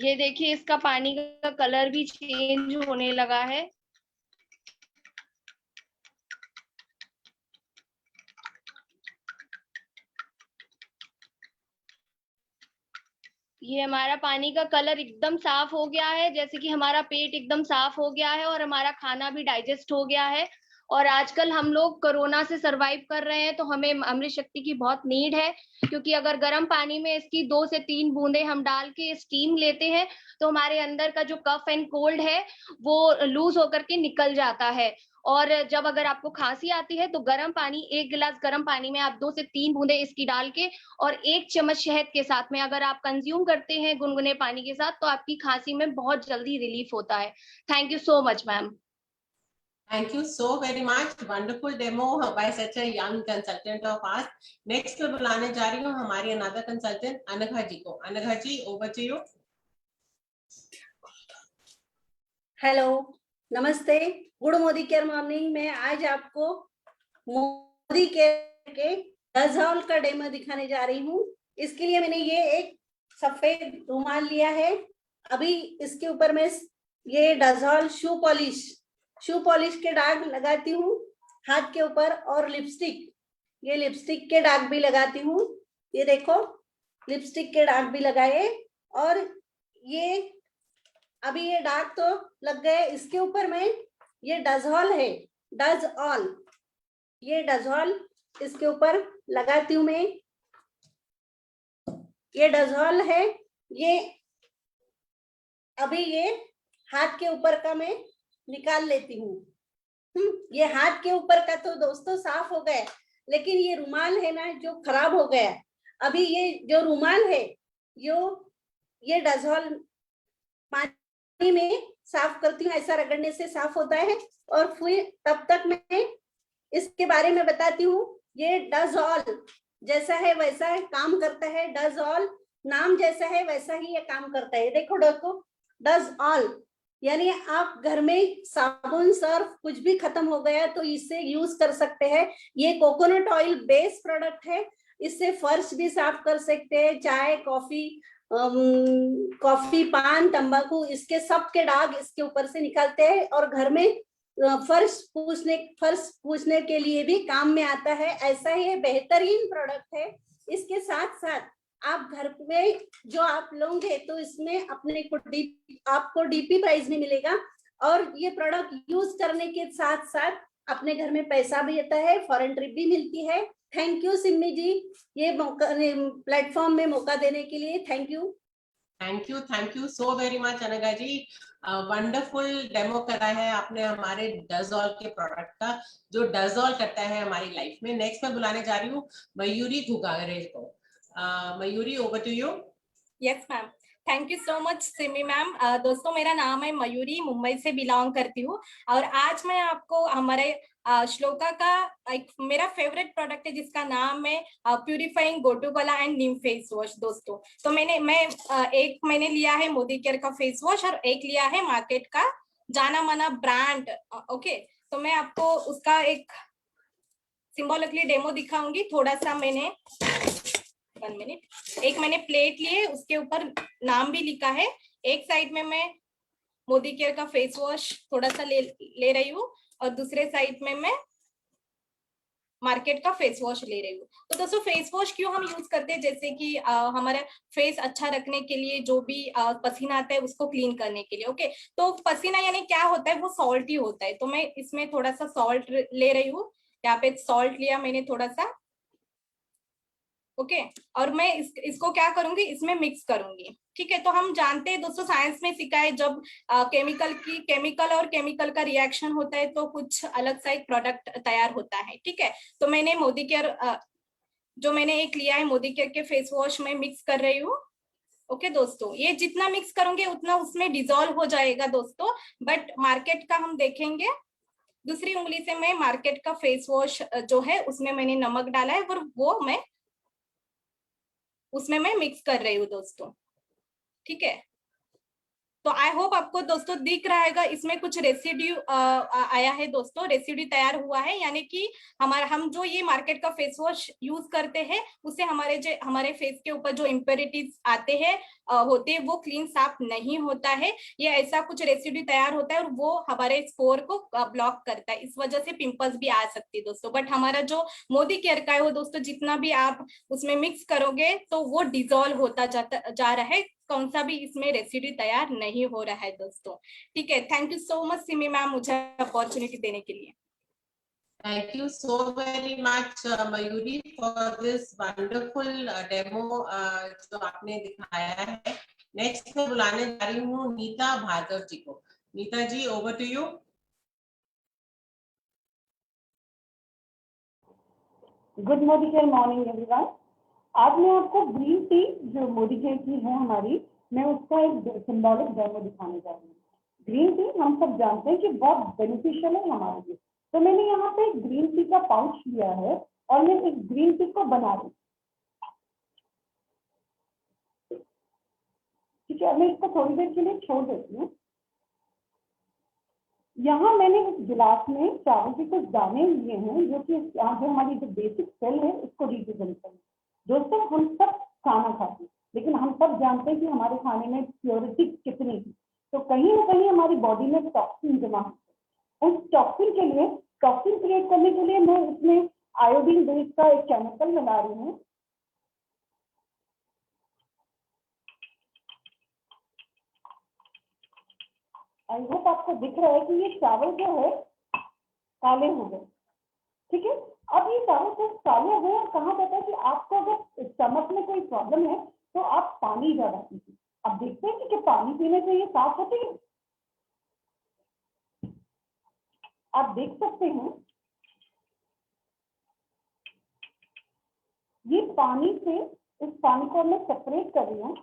ये देखिए इसका पानी का कलर भी चेंज होने लगा है। ये हमारा पानी का कलर एकदम साफ हो गया है, जैसे कि हमारा पेट एकदम साफ हो गया है और हमारा खाना भी डाइजेस्ट हो गया है। और आजकल हम लोग कोरोना से सरवाइव कर रहे हैं तो हमें अमृत शक्ति की बहुत नीड है, क्योंकि अगर गर्म पानी में इसकी 2 से 3 बूंदे हम डाल के स्टीम लेते हैं तो हमारे अंदर का जो कफ एंड कोल्ड है वो लूज होकर के निकल जाता है। और जब अगर आपको खांसी आती है तो गर्म पानी, 1 गिलास गर्म पानी में आप 2 से 3 बूंदे इसकी डाल के और 1 चम्मच शहद के साथ में अगर आप कंज्यूम करते हैं गुनगुने पानी के साथ, तो आपकी खांसी में बहुत जल्दी रिलीफ होता है। Thank you so much ma'am. Thank you so very much. Wonderful demo by such a young consultant of ours. Next मैं बुलाने जा रही हूँ हमारी another consultant अनघा जी को। अनघा जी, over to you. हेलो, नमस्ते, गुड मोदी केयर मॉर्निंग में आज आपको मोदी केयर के डज़ॉल का डेमो दिखाने जा रही हूँ। इसके लिए मैंने ये एक सफेद रुमाल लिया है। अभी इसके ऊपर मैं ये डज़ॉल शू पॉलिश के दाग लगाती हूँ हाथ के ऊपर, और लिपस्टिक, ये लिपस्टिक के दाग भी लगाती हूँ। ये देखो, लिपस्टिक के दाग भी लगाए, और ये अभी ये दाग तो लग गए। इसके ऊपर में ये डजॉल है, डजऑल, ये डजॉल इसके ऊपर लगाती हूँ मैं। ये डजॉल है, ये अभी ये हाथ के ऊपर का मैं निकाल लेती हूँ। ये हाथ के ऊपर का तो दोस्तों साफ हो गया, लेकिन ये रुमाल है ना जो खराब हो गया। अभी ये जो रुमाल है ये डजॉल पानी में साफ करती हूँ, ऐसा रगड़ने से साफ होता है। और फिर तब तक मैं इसके बारे में बताती हूँ। ये डजॉल जैसा है वैसा है काम करता है, डजॉल नाम जैसा है वैसा ही ये काम करता है। देखो दोस्तों, डजऑल यानी आप घर में साबुन सर्फ कुछ भी खत्म हो गया तो इससे यूज कर सकते हैं। ये कोकोनट ऑयल बेस्ड प्रोडक्ट है, इससे फर्श भी साफ कर सकते हैं। चाय कॉफी पान तंबाकू इसके सब के दाग इसके ऊपर से निकालते हैं, और घर में फर्श पूछने के लिए भी काम में आता है। ऐसा ही बेहतरीन प्रोडक्ट है। इसके साथ साथ आप घर में जो आप लोगे तो इसमें अपने को आपको डीपी प्राइस भी मिलेगा, और ये प्रोडक्ट यूज करने के साथ साथ अपने घर में पैसा भी आता है, फॉरेन ट्रिप भी मिलती है। थैंक यू सिम्मी जी, ये प्लेटफॉर्म में मौका देने के लिए thank you. Thank you so very much Anagha ji. Wonderful demo करा है आपने हमारे डजॉल के प्रोडक्ट का, जो डजॉल करता है हमारी लाइफ में। नेक्स्ट मैं बुलाने जा रही हूँ मयूरी घुगारे को। Mayuri, over to you. Yes ma'am, thank you so much Simi ma'am. दोस्तों मेरा नाम है मयूरी, मुंबई से बिलोंग करती हूँ, और आज मैं आपको हमारे श्लोका का एक मेरा फेवरेट प्रोडक्ट है जिसका नाम है प्यूरिफाइंग गोटूबाला एंड नीम फेस वॉश। दोस्तों तो एक मैंने लिया है मोदी केयर का फेस वॉश, और एक लिया है मार्केट का जाना माना ब्रांड। ओके, तो मैं आपको उसका एक सिंबॉलिकली डेमो दिखाऊंगी। थोड़ा सा मैंने 1 मिनट, एक मैंने प्लेट लिए, उसके ऊपर नाम भी लिखा है। एक साइड में मैं मोदी केयर का फेस वॉश थोड़ा सा ले रही हूँ, और दूसरे साइड में मैं मार्केट का फेस वॉश ले रही हूँ। तो दोस्तों फेस वॉश क्यों हम यूज करते हैं, जैसे कि हमारा फेस अच्छा रखने के लिए, जो भी पसीना आता है उसको क्लीन करने के लिए। ओके, तो पसीना यानी क्या होता है, वो सॉल्टी होता है। तो मैं इसमें थोड़ा सा सॉल्ट ले रही हूँ, यहाँ पे सॉल्ट लिया मैंने थोड़ा सा। ओके, और मैं इसको क्या करूंगी, इसमें मिक्स करूंगी। ठीक है, तो हम जानते हैं दोस्तों, साइंस में सीखा है, जब केमिकल और केमिकल का रिएक्शन होता है तो कुछ अलग सा एक प्रोडक्ट तैयार होता है। ठीक है, तो मैंने मोदी केयर जो मैंने एक लिया है मोदी केयर के फेस वॉश में मिक्स कर रही हूँ। ओके दोस्तों, ये जितना मिक्स करूंगे उतना उसमें डिजोल्व हो जाएगा दोस्तों, बट मार्केट का हम देखेंगे। दूसरी उंगली से मैं मार्केट का फेस वॉश जो है उसमें मैंने नमक डाला है, और वो मैं उसमें मैं मिक्स कर रही हूँ दोस्तों। ठीक है, तो आई होप आपको दोस्तों दिख रहा है, इसमें कुछ रेसिड्यू आया है दोस्तों, रेसिड्यू तैयार हुआ है, यानी कि हम जो ये मार्केट का फेस वॉश यूज करते हैं उससे हमारे फेस के ऊपर जो इम्प्योरिटीज आते हैं होते हैं वो क्लीन साफ नहीं होता है। ये ऐसा कुछ रेसिड्यू तैयार होता है और वो हमारे स्पोर को ब्लॉक करता है, इस वजह से पिंपल्स भी आ सकती है दोस्तों। बट हमारा जो मोदी केयर का है वो दोस्तों जितना भी आप उसमें मिक्स करोगे तो वो डिजोल्व होता जा रहा है, कौन सा भी इसमें रेसिड्यू तैयार नहीं हो रहा है दोस्तों। ठीक है, thank you so much Simi ma'am मुझे अपॉर्चुनिटी देने के लिए। Thank you so very much Mayuri for this wonderful demo जो आपने दिखाया है। नेक्स्ट मैं बुलाने जा रही हूँ नीता भार्गव जी को। Neeta ji, over to you. Good Modi care morning everyone. आज मैं आपको ग्रीन टी जो मोदी केयर की है हमारी, मैं उसका एक सिंबॉलिक डेमो दिखाने जा रही हूँ। ग्रीन टी हम सब जानते हैं कि बहुत बेनिफिशियल है हमारे लिए, तो मैंने यहाँ पे ग्रीन टी का पाउच लिया है और मैं इस ग्रीन टी को बना रही हूँ। ठीक है, मैं इसको थोड़ी देर के लिए छोड़ देती हूँ। यहाँ मैंने इस गिलास में चावल के कुछ दाने लिए हैं जो कि यहाँ जो हमारी जो बेसिक सेल है उसको रिप्रेजेंट करें। दोस्तों हम सब खाना खाते हैं, लेकिन हम सब जानते हैं कि हमारे खाने में प्योरिटी कितनी है, तो कहीं ना कहीं हमारी बॉडी में टॉक्सिन जमा होते हैं। उस टॉक्सिन क्रिएट करने के लिए मैं इसमें आयोडीन बेस का एक केमिकल मिला रही हूँ। आई होप आपको दिख रहा है कि ये चावल जो है काले हो गए, ठीक है। अब ये चावल जब काले हो गए और कहा जाता है कि आपको अगर स्टमक में कोई प्रॉब्लम है तो आप पानी ज्यादा पीजिए। अब देखते हैं कि पानी पीने से ये साफ होती है। आप देख सकते हैं ये पानी से, इस पानी को मैं सेपरेट कर रही हूँ।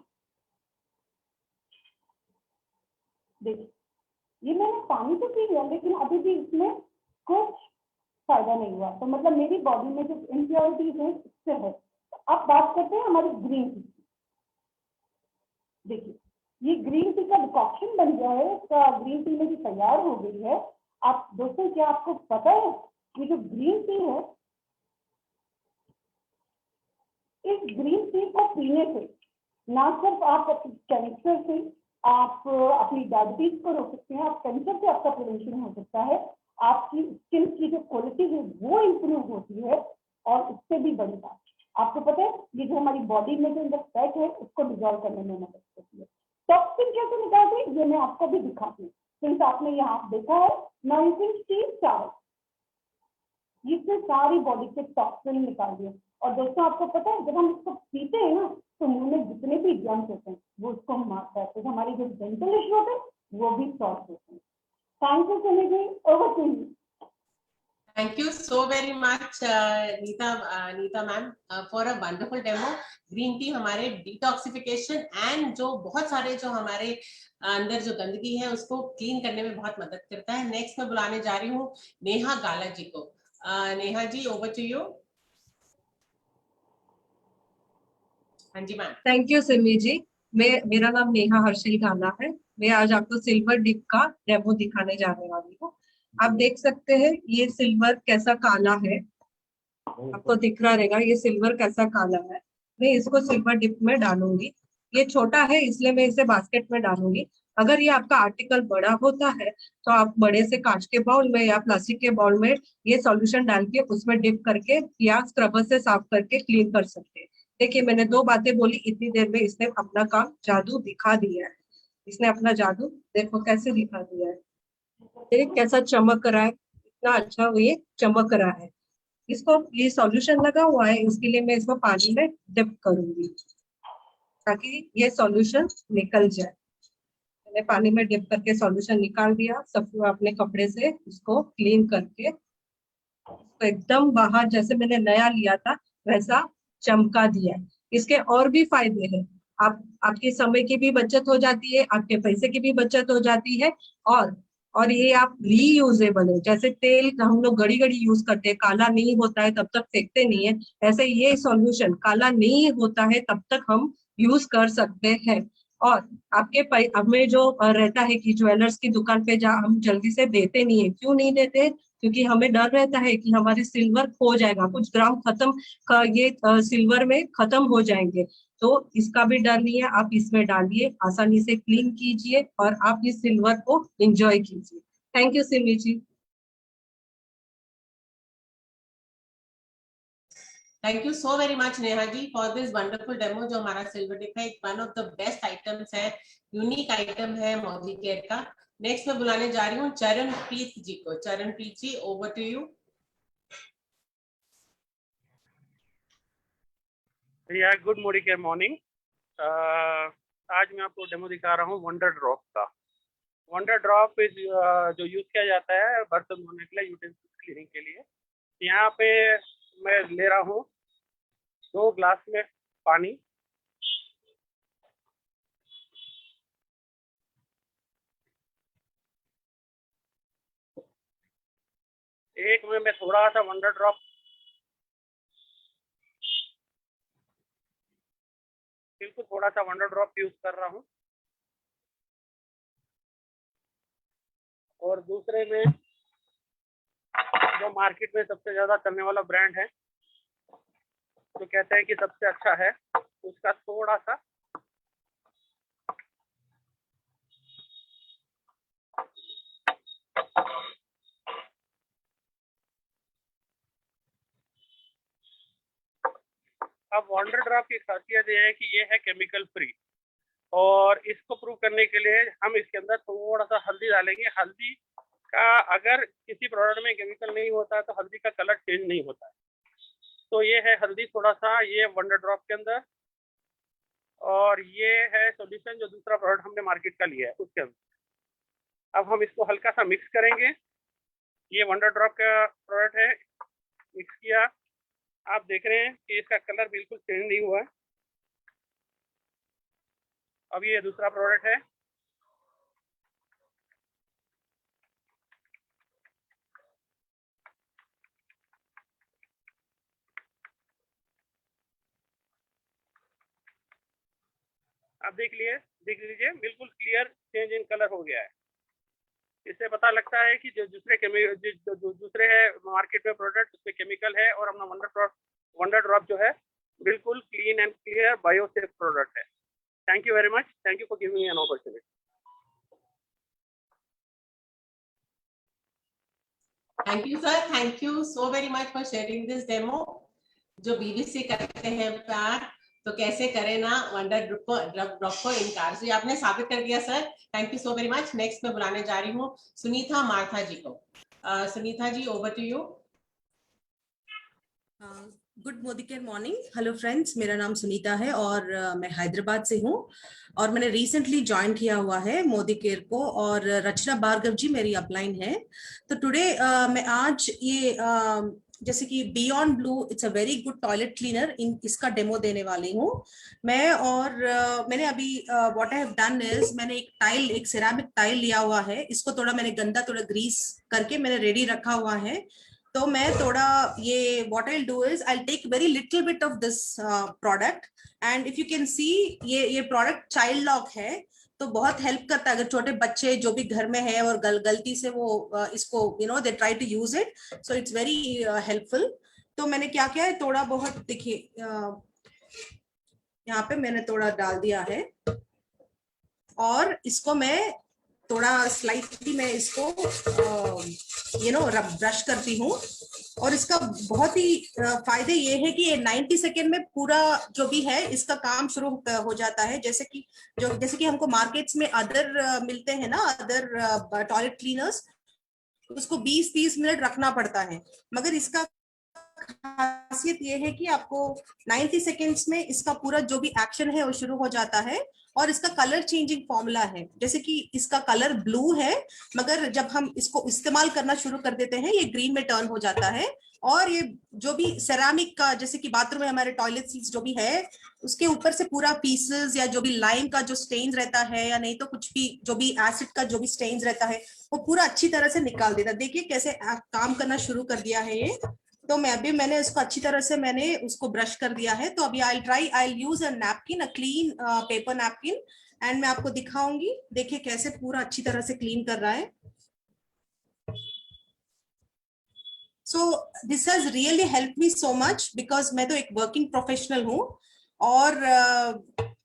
देखिए ये मैंने पानी तो पी लिया लेकिन अभी भी इसमें कुछ फायदा नहीं हुआ, तो मतलब मेरी बॉडी में जो इम्प्योरिटीज है इससे है। अब बात करते हैं हमारी ग्रीन टी। देखिए ये ग्रीन टी का डिकॉक्शन बन गया है, इसका ग्रीन टी मेरी तैयार हो गई है। आप दोस्तों क्या आपको पता है ये जो ग्रीन टी है, इस ग्रीन टी को पीने से ना सिर्फ आप कैंसर से, आप अपनी डायबिटीज को रोक सकते हैं, आप कैंसर से आपका प्रिवेंशन हो सकता है, आपकी स्किन की जो क्वालिटी है वो इम्प्रूव होती है, और इससे भी बड़ी बात आपको पता है ये जो हमारी बॉडी में जो अंदर फैट है उसको डिजॉल्व करने में मदद करती है। टॉक्सिन कैसे निकालती है ये मैं आपको भी दिखाती हूँ। सिंस आपने यहाँ देखा है नाइसिन स्टीम चावल, इसने सारी बॉडी से टॉक्सिन निकाल दिए। और दोस्तों आपको पता है जब हम इसको पीते हैं ना तो मुंह में जितने भी जर्म्स होते हैं वो उसको मारता है, तो हमारी जो डेंटल इश्यू होते हैं वो भी सॉल्व होते हैं। Thank you Suni ji, over to you. Thank you so very much, Neeta ma'am, for a wonderful demo. Green tea हमारे डिटॉक्सिफिकेशन एंड जो बहुत सारे जो हमारे अंदर जो गंदगी है उसको क्लीन करने में बहुत मदद करता है। नेक्स्ट मैं बुलाने जा रही हूँ नेहा गाला जी को। Neha ji, over to you. हाँ जी मैम। थैंक यू सिमी जी। मेरा नाम नेहा हर्षिल गाला है। मैं आज आपको सिल्वर डिप का डेमो दिखाने जाने वाली हूँ। आप देख सकते हैं ये सिल्वर कैसा काला है, आपको दिख रहा रहेगा ये सिल्वर कैसा काला है। मैं इसको सिल्वर डिप में डालूंगी। ये छोटा है इसलिए मैं इसे बास्केट में डालूंगी। अगर ये आपका आर्टिकल बड़ा होता है तो आप बड़े से कांच के बाउल में या प्लास्टिक के बाउल में ये सॉल्यूशन डाल के उसमें डिप करके या स्क्रबर से साफ करके क्लीन कर सकते हैं। देखिए मैंने 2 बातें बोली, इतनी देर में इसने अपना काम जादू दिखा दिया है। इसने अपना जादू देखो कैसे दिखा दिया है, देखिए कैसा चमक रहा है, इतना अच्छा ये चमक रहा है। इसको ये सॉल्यूशन लगा हुआ है इसके लिए मैं इसको पानी में डिप करूंगी ताकि ये सॉल्यूशन निकल जाए। मैंने पानी में डिप करके सॉल्यूशन निकाल दिया। सब अपने कपड़े से इसको क्लीन करके इसको एकदम बाहर जैसे मैंने नया लिया था वैसा चमका दिया। इसके और भी फायदे हैं, आपके समय की भी बचत हो जाती है, आपके पैसे की भी बचत हो जाती है, और ये आप रीयूजेबल है। जैसे तेल हम लोग घड़ी घड़ी यूज करते हैं, काला नहीं होता है तब तक फेंकते नहीं है, ऐसे ये सॉल्यूशन काला नहीं होता है तब तक हम यूज कर सकते हैं। और आपके हमें जो रहता है कि ज्वेलर्स की दुकान पे जा हम जल्दी से देते नहीं है। क्यों नहीं देते? क्योंकि हमें डर रहता है कि हमारे सिल्वर खो जाएगा, कुछ ग्राम खत्म का ये सिल्वर में खत्म हो जाएंगे। तो इसका भी डर नहीं है, आप इसमें डालिए, आसानी से क्लीन कीजिए और आप इस सिल्वर को एंजॉय कीजिए। Thank you Simi ji. Thank you so very much Neha ji for this wonderful demo. जो हमारा सिल्वर डिप है one of the best items है, यूनिक आइटम है मोदी केयर का। नेक्स्ट मैं बुलाने जा रही हूँ चरणप्रीत जी को। चरणप्रीत जी, ओवर टू यू। या गुड मोदी केयर मॉर्निंग। आज मैं आपको डेमो दिखा रहा हूँ वंडर ड्रॉप का। वंडर ड्रॉप इज जो यूज किया जाता है बर्तन धोने के लिए, यूटेंसिल क्लीनिंग के लिए। यहाँ पे मैं ले रहा हूँ 2 ग्लास में पानी, एक में मैं थोड़ा सा वंडर ड्रॉप बिल्कुल थोड़ा सा वंडर ड्रॉप यूज कर रहा हूँ, और दूसरे में जो मार्केट में सबसे ज्यादा चलने वाला ब्रांड है जो कहते हैं कि सबसे अच्छा है, उसका थोड़ा सा अब वंडर ड्रॉप की खासियत ये है कि ये है केमिकल फ्री और इसको प्रूव करने के लिए हम इसके अंदर थोड़ा सा हल्दी डालेंगे। हल्दी का अगर किसी प्रोडक्ट में केमिकल नहीं होता तो हल्दी का कलर चेंज नहीं होता है। तो ये है हल्दी थोड़ा सा, ये वंडर ड्रॉप के अंदर, और ये है सॉल्यूशन जो दूसरा प्रोडक्ट हमने मार्केट का लिया है उसके अंदर। अब हम इसको हल्का सा मिक्स करेंगे। ये वंडर ड्रॉप का प्रोडक्ट है, मिक्स किया। आप देख रहे हैं कि इसका कलर बिल्कुल चेंज नहीं हुआ है। अब ये दूसरा प्रोडक्ट है, आप देख लीजिए बिल्कुल क्लियर चेंज इन कलर हो गया है। इससे पता लगता है कि जो दूसरे है मार्केट में प्रोडक्ट उसमें केमिकल है, और अपना वंडर ड्रॉप जो है बिल्कुल clean and clear bio safe product है। Thank you very much, thank you for giving me an opportunity. Thank you sir, thank you so very much for sharing this demo. जो BBC करते हैं प्यार, तो कैसे करें ना वंडर ड्रॉप को इनकार। तो आपने साबित कर दिया sir, thank you so very much. Next मैं बुलाने जा रही हूँ सुनीता मार्था जी को। Sunita ji, over to you. Good Modi care morning. Hello friends, मेरा नाम सुनीता है और मैं हैदराबाद से हूँ और मैंने रिसेंटली ज्वाइन किया हुआ है मोदी केयर को, और रचना भार्गव जी मेरी अपलाइन है। तो टुडे मैं आज ये जैसे कि beyond blue, it's a very good toilet cleaner, इसका डेमो देने वाली हूँ मैं। और मैंने अभी what I have done is, मैंने एक सेरामिक टाइल लिया हुआ है। इसको थोड़ा मैंने गंदा थोड़ा ग्रीस करके मैंने रेडी रखा हुआ है। तो मैं थोड़ा ये what I will do is I will take very little bit of this product, and if you can see ये प्रोडक्ट चाइल्ड लॉक है, तो बहुत हेल्प करता है अगर छोटे बच्चे जो भी घर में है और गलती से वो इसको दे try to use it, so it's very helpful. तो मैंने क्या किया है, थोड़ा बहुत देखिए यहाँ पे मैंने थोड़ा डाल दिया है, और इसको मैं थोड़ा स्लाइटली मैं इसको ब्रश करती हूँ। और इसका बहुत ही फायदे ये है कि ये 90 सेकेंड में पूरा जो भी है इसका काम शुरू हो जाता है। जैसे कि हमको मार्केट्स में अदर मिलते हैं ना, अदर टॉयलेट क्लीनर्स, उसको 20-30 मिनट रखना पड़ता है, मगर इसका खासियत ये है कि आपको 90 सेकेंड्स में इसका पूरा जो भी एक्शन है वो शुरू हो जाता है। और इसका कलर चेंजिंग फॉर्मूला है, जैसे कि इसका कलर ब्लू है, मगर जब हम इसको इस्तेमाल करना शुरू कर देते हैं ये ग्रीन में टर्न हो जाता है। और ये जो भी सेरामिक का, जैसे कि बाथरूम में हमारे टॉयलेट सीट्स जो भी है, उसके ऊपर से पूरा पीसेस या जो भी लाइम का जो स्टेन्स रहता है, या नहीं तो कुछ भी जो भी एसिड का जो भी स्टेन्स रहता है, वो पूरा अच्छी तरह से निकाल देता है। देखिए कैसे काम करना शुरू कर दिया है ये। तो मैंने उसको अच्छी तरह से मैंने उसको ब्रश कर दिया है। तो अभी I use a napkin, a clean paper napkin, and मैं आपको दिखाऊंगी। देखिए कैसे पूरा अच्छी तरह से क्लीन कर रहा है। So this has really help me so much, because मैं तो एक वर्किंग प्रोफेशनल हूँ, और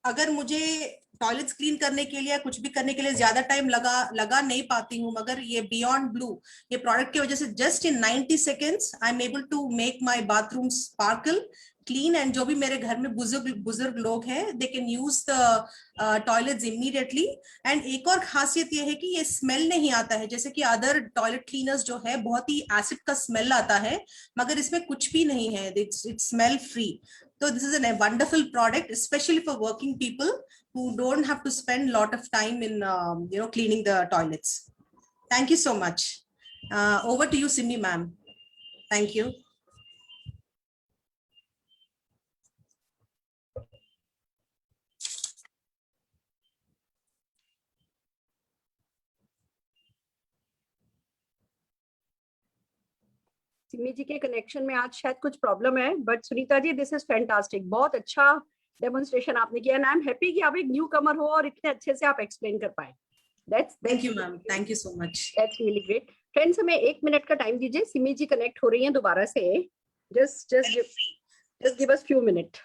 अगर मुझे टॉयलेट्स क्लीन करने के लिए कुछ भी करने के लिए ज्यादा टाइम लगा नहीं पाती हूँ, मगर ये बियॉन्ड ब्लू ये प्रोडक्ट की वजह से just in 90 seconds I am able to make my bathroom sparkle clean. And जो भी मेरे घर में बुजुर्ग लोग हैं, they can use the toilets immediately. And एक और खासियत ये है कि ये स्मेल नहीं आता है, जैसे कि अदर टॉयलेट क्लीनर्स जो है बहुत ही एसिड का स्मेल आता है, मगर इसमें कुछ भी नहीं है, it's smell free. So this is a wonderful product, especially for working people who don't have to spend a lot of time in cleaning the toilets. Thank you so much. Over to you, Simi ma'am. Thank you. Simi ji के connection में आज शायद कुछ problem है, but Sunita ji this is fantastic. बहुत अच्छा demonstration आपने किया, एंड आई एम हैप्पी कि आप एक न्यू कमर हो और इतने अच्छे से आप एक्सप्लेन कर पाए। Thank you ma'am, thank you so much. That's really great. Friends, हमें 1 मिनट का टाइम दीजिए, सिमी जी कनेक्ट हो रही हैं दोबारा से। Just give us few minute.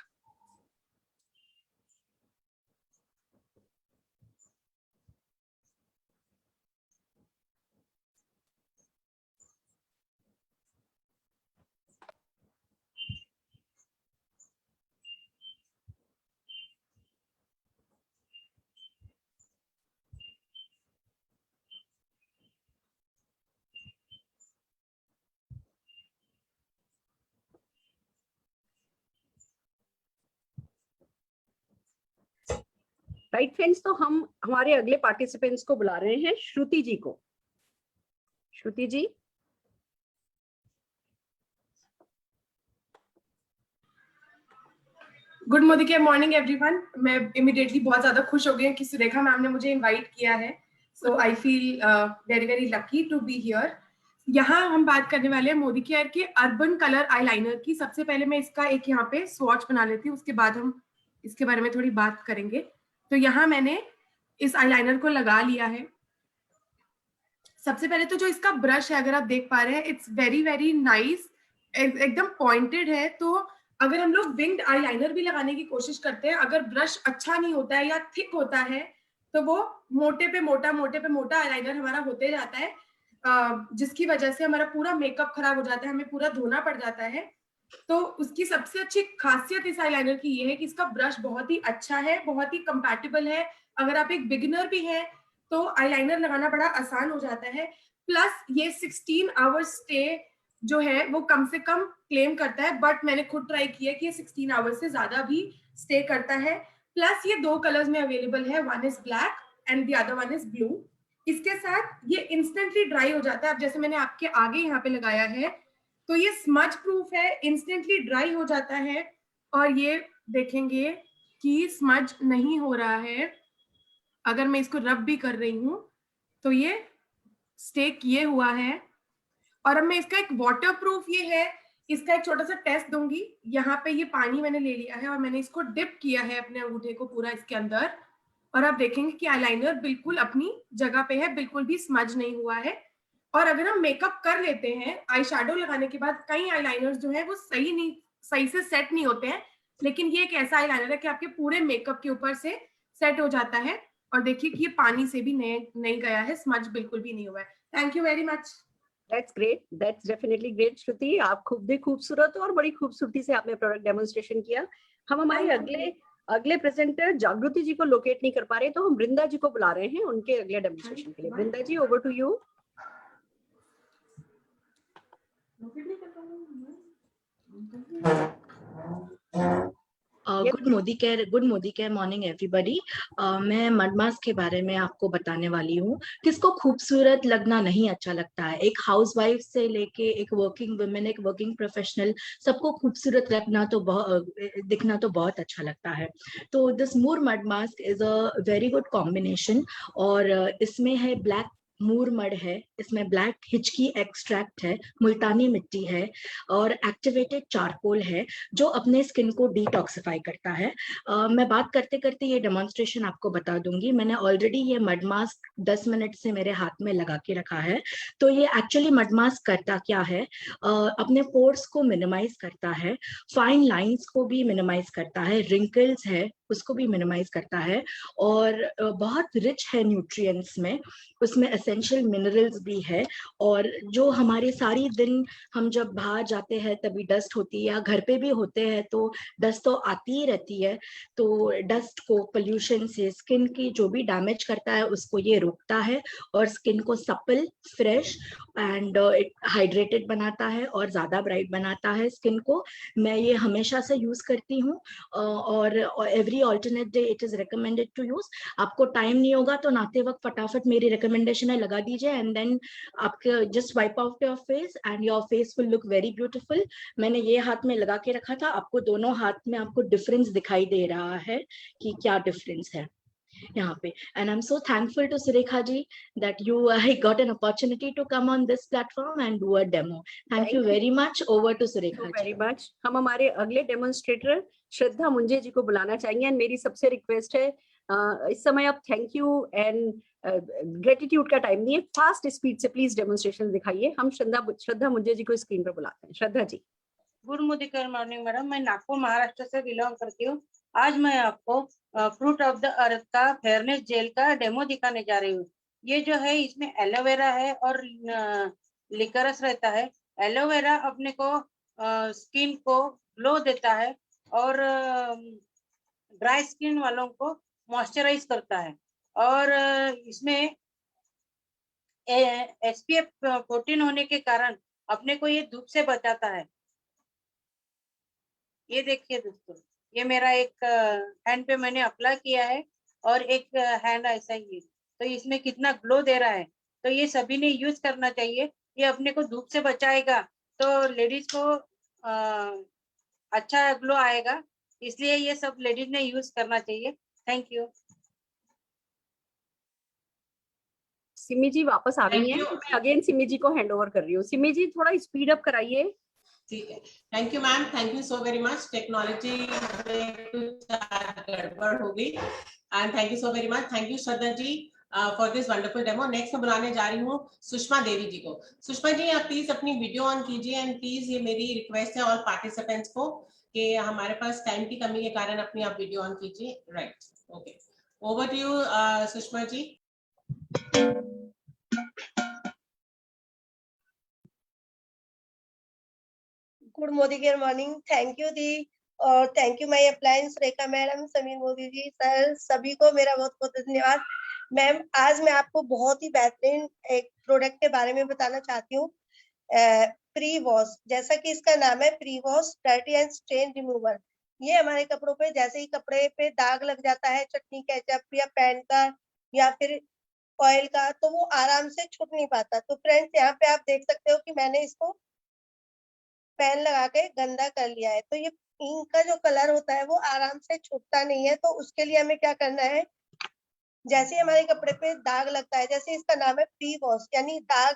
Right friends, तो हम हमारे अगले पार्टिसिपेंट्स को बुला रहे हैं, श्रुति जी को। Shruti ji. Good Modi care morning everyone. मैं इमिडिएटली बहुत ज्यादा खुश हो गई कि सुरेखा मैम ने मुझे इनवाइट किया है, so I feel very very lucky to be here. यहाँ हम बात करने वाले हैं मोदी केयर के अर्बन कलर आईलाइनर की। सबसे पहले मैं इसका एक यहाँ पे स्वॉच बना लेती हूँ, उसके बाद हम इसके बारे में थोड़ी बात करेंगे। तो यहाँ मैंने इस आईलाइनर को लगा लिया है। सबसे पहले तो जो इसका ब्रश है, अगर आप देख पा रहे हैं, इट्स वेरी वेरी नाइस, एकदम पॉइंटेड है। तो अगर हम लोग विंग्ड आईलाइनर भी लगाने की कोशिश करते हैं, अगर ब्रश अच्छा नहीं होता है या थिक होता है, तो वो मोटे पे मोटा आईलाइनर हमारा होते जाता है, जिसकी वजह से हमारा पूरा मेकअप खराब हो जाता है, हमें पूरा धोना पड़ जाता है। तो उसकी सबसे अच्छी खासियत इस आईलाइनर की ये है कि इसका ब्रश बहुत ही अच्छा है, बहुत ही कंपैटिबल है। अगर आप एक बिगिनर भी हैं तो आईलाइनर लगाना बड़ा आसान हो जाता है। प्लस ये 16 आवर्स स्टे जो है वो कम से कम क्लेम करता है, बट मैंने खुद ट्राई किया कि ये 16 आवर्स से ज्यादा भी स्टे करता है। प्लस ये 2 कलर्स में अवेलेबल है, one is black and the other one is blue. इसके साथ ये इंस्टेंटली ड्राई हो जाता है। अब जैसे मैंने आपके आगे यहाँ पे लगाया है, तो ये स्मज प्रूफ है, इंस्टेंटली ड्राई हो जाता है। और ये देखेंगे कि स्मज नहीं हो रहा है। अगर मैं इसको रब भी कर रही हूँ तो ये स्टे किए हुआ है। और अब मैं इसका एक वाटर प्रूफ ये है, इसका एक छोटा सा टेस्ट दूंगी। यहाँ पे ये पानी मैंने ले लिया है और मैंने इसको डिप किया है अपने अंगूठे को पूरा इसके अंदर, और आप देखेंगे कि आईलाइनर बिल्कुल अपनी जगह पे है, बिल्कुल भी स्मज नहीं हुआ है। और अगर हम मेकअप कर लेते हैं आई शेडो लगाने के बाद, कई आईलाइनर्स जो है वो सही से सेट नहीं होते हैं, लेकिन ये एक ऐसा आईलाइनर है कि आपके पूरे मेकअप के ऊपर से सेट हो जाता है। और देखिए कि ये पानी से भी नहीं गया है, स्मज बिल्कुल भी नहीं हुआ है। Thank you very much. That's great, that's definitely great Shruti. आप खूबसूरत हो और बड़ी खूबसूरती से आपने प्रोडक्ट डेमोन्स्ट्रेशन किया। हम हमारे अगले प्रेजेंटर जागृति जी को लोकेट नहीं कर पा रहे, तो हम वृंदा जी को बुला रहे हैं उनके अगले डेमोन्स्ट्रेशन के लिए। Vrinda ji, over to you. Good Modi care morning everybody. मैं मड मास्क के बारे में आपको बताने वाली हूँ। किसको खूबसूरत लगना नहीं अच्छा लगता है? एक हाउसवाइफ से लेके एक वर्किंग वुमेन, एक वर्किंग प्रोफेशनल, सबको खूबसूरत लगना तो दिखना तो बहुत अच्छा लगता है। तो this moor mud mask is a very good combination. और इसमें है ब्लैक मूर मड है, इसमें ब्लैक हिचकी एक्सट्रैक्ट है, मुल्तानी मिट्टी है और एक्टिवेटेड चारकोल है जो अपने स्किन को डिटॉक्सिफाई करता है। मैं बात करते करते ये डेमोन्स्ट्रेशन आपको बता दूंगी। मैंने ऑलरेडी ये मड मास्क 10 मिनट से मेरे हाथ में लगा के रखा है। तो ये एक्चुअली मड मास्क करता क्या है, अपने पोर्स को मिनिमाइज करता है, फाइन लाइंस को भी मिनिमाइज करता है, रिंकल्स है उसको भी मिनिमाइज करता है, और बहुत रिच है न्यूट्रिएंट्स में, उसमें एसेंशियल मिनरल्स भी है। और जो हमारे सारी दिन हम जब बाहर जाते हैं तभी डस्ट होती है, या घर पे भी होते हैं तो डस्ट तो आती ही रहती है, तो डस्ट को, पोल्यूशन से स्किन की जो भी डैमेज करता है उसको ये रोकता है और स्किन को सपल, फ्रेश एंड हाइड्रेटेड बनाता है और ज्यादा ब्राइट बनाता है स्किन को। मैं ये हमेशा से यूज करती हूँ और every alternate day it is recommended to use। आपको टाइम नहीं होगा तो नहाते वक्त फटाफट मेरी रिकमेंडेशन है लगा दीजिए, एंड देन आपके just wipe out your face and your face will look very beautiful. मैंने ये हाथ में लगा के रखा था, आपको दोनों हाथ में आपको डिफरेंस दिखाई दे रहा है कि क्या डिफरेंस है यहाँ पे। And I am so thankful to Surekha ji that you got an opportunity to come on this platform and do a demo. Thank you very much. Over to Surekha very much. हम हमारे अगले डेमोन्स्ट्रेटर श्रद्धा मुंजे जी को बुलाना चाहेंगे। And मेरी सबसे request है, इस समय आप थैंक यू एंड ग्रेटिट्यूड का टाइम नहीं है, फास्ट स्पीड से प्लीज डेमोन्स्ट्रेशन दिखाइए। हम श्रद्धा मुंजे जी को स्क्रीन पर बुलाते हैं। Shraddha ji. Good morning madam. मैं नागपुर महाराष्ट्र से बिलोंग करती हूँ। आज मैं आपको फ्रूट ऑफ द अर्थ का फेयरनेस जेल का डेमो दिखाने जा रही हूँ। ये जो है इसमें एलोवेरा है और लिकरस रहता है। एलोवेरा अपने को स्किन को ग्लो देता है और ड्राई स्किन वालों को मॉइस्चराइज करता है, और इसमें SPF 14 होने के कारण अपने को ये धूप से बचाता है। ये देखिए दोस्तों, ये मेरा एक हैंड पे मैंने अप्लाई किया है और एक हैंड ऐसा ही है, तो इसमें कितना ग्लो दे रहा है। तो ये सभी ने यूज करना चाहिए, ये अपने को धूप से बचाएगा, तो लेडीज को अच्छा ग्लो आएगा, इसलिए ये सब लेडीज ने यूज करना चाहिए। Thank you. सिमी जी वापस आ गई Thank हैं, you. तो मैं अगेन सिमी जी को हैंड ओवर कर रही हूँ। सिमी जी थोड़ा स्पीड अप कराइए। ठीक है, thank you ma'am, thank you so very much. Technology में कुछ गड़बड़ हो गई and thank you so very much. Thank you Shraddha ji for this wonderful demo. Next मैं बुलाने जा रही हूँ सुषमा देवी जी को। सुषमा जी आप प्लीज अपनी वीडियो ऑन कीजिए एंड प्लीज ये मेरी रिक्वेस्ट है ऑल पार्टिसिपेंट्स को कि हमारे पास टाइम की कमी के कारण अपनी आप वीडियो ऑन कीजिए। Right, okay, over to you Sushma ji. Good Modi care morning. Thank you दी, और thank you my appliance Rekha madam, Sameer Modi ji sir, सभी को मेरा बहुत बहुत धन्यवाद। मैम आज मैं आपको बहुत ही बेहतरीन एक प्रोडक्ट के बारे में बताना चाहती हूँ, प्री वॉश। जैसा कि इसका नाम है pre wash dirty and stain remover. ये हमारे कपड़ों पे जैसे ही कपड़े पे दाग लग जाता है चटनी केचप या पैन का या फिर ऑयल का, तो वो आराम से छूट नहीं पाता। तो फ्रेंड्स यहाँ पे आप देख सकते हो कि मैंने इसको पैन लगा के गंदा कर लिया है। तो ये इंक का जो कलर होता है वो आराम से छूटता नहीं है। तो उसके लिए हमें क्या करना है, जैसे हमारे कपड़े पे दाग लगता है, जैसे इसका नाम है प्री वॉश, यानी दाग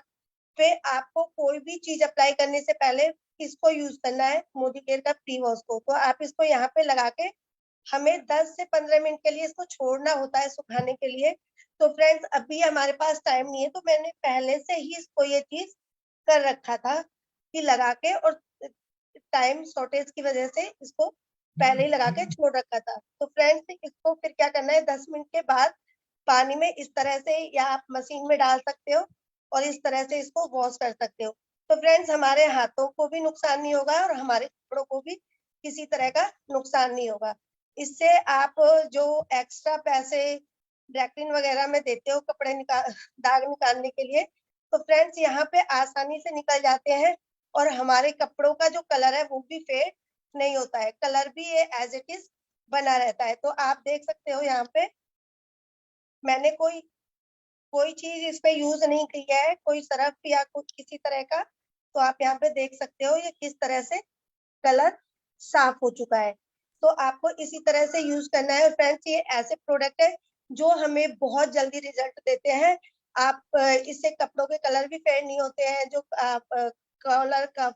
पे आपको कोई भी चीज अप्लाई करने से पहले इसको यूज करना है, मोदी केयर का प्री वॉश को। तो आप इसको यहाँ पे लगा के हमें 10 से 15 मिनट के लिए इसको छोड़ना होता है सुखाने के लिए। तो फ्रेंड्स अभी हमारे पास टाइम नहीं है, तो मैंने पहले से ही इसको ये चीज कर रखा था कि लगा के, और टाइम शॉर्टेज की वजह से इसको पहले ही लगा के छोड़ रखा था। तो फ्रेंड्स इसको फिर क्या करना है, 10 मिनट के बाद पानी में इस तरह से, या आप मशीन में डाल सकते हो और इस तरह से इसको वॉश कर सकते हो। तो फ्रेंड्स हमारे हाथों को भी नुकसान नहीं होगा और हमारे कपड़ों को भी किसी तरह का नुकसान नहीं होगा। इससे आप जो एक्स्ट्रा पैसे ब्रैकलिन वगैरह में देते हो कपड़े दाग निकालने के लिए, तो फ्रेंड्स यहाँ पे आसानी से निकल जाते हैं और हमारे कपड़ों का जो कलर है वो भी फेड नहीं होता है, कलर भी ये एज इट इज बना रहता है। तो आप देख सकते हो यहाँ पे मैंने कोई चीज इसमें यूज नहीं की है, कोई सरफ या कुछ किसी तरह का। तो आप यहाँ पे देख सकते हो ये किस तरह से कलर साफ हो चुका है। तो आपको इसी तरह से यूज करना है। फ्रेंड्स ये ऐसे प्रोडक्ट है जो हमें बहुत जल्दी रिजल्ट देते हैं। आप इससे कपड़ों के कलर भी फेड नहीं होते हैं, जो कॉलर कफ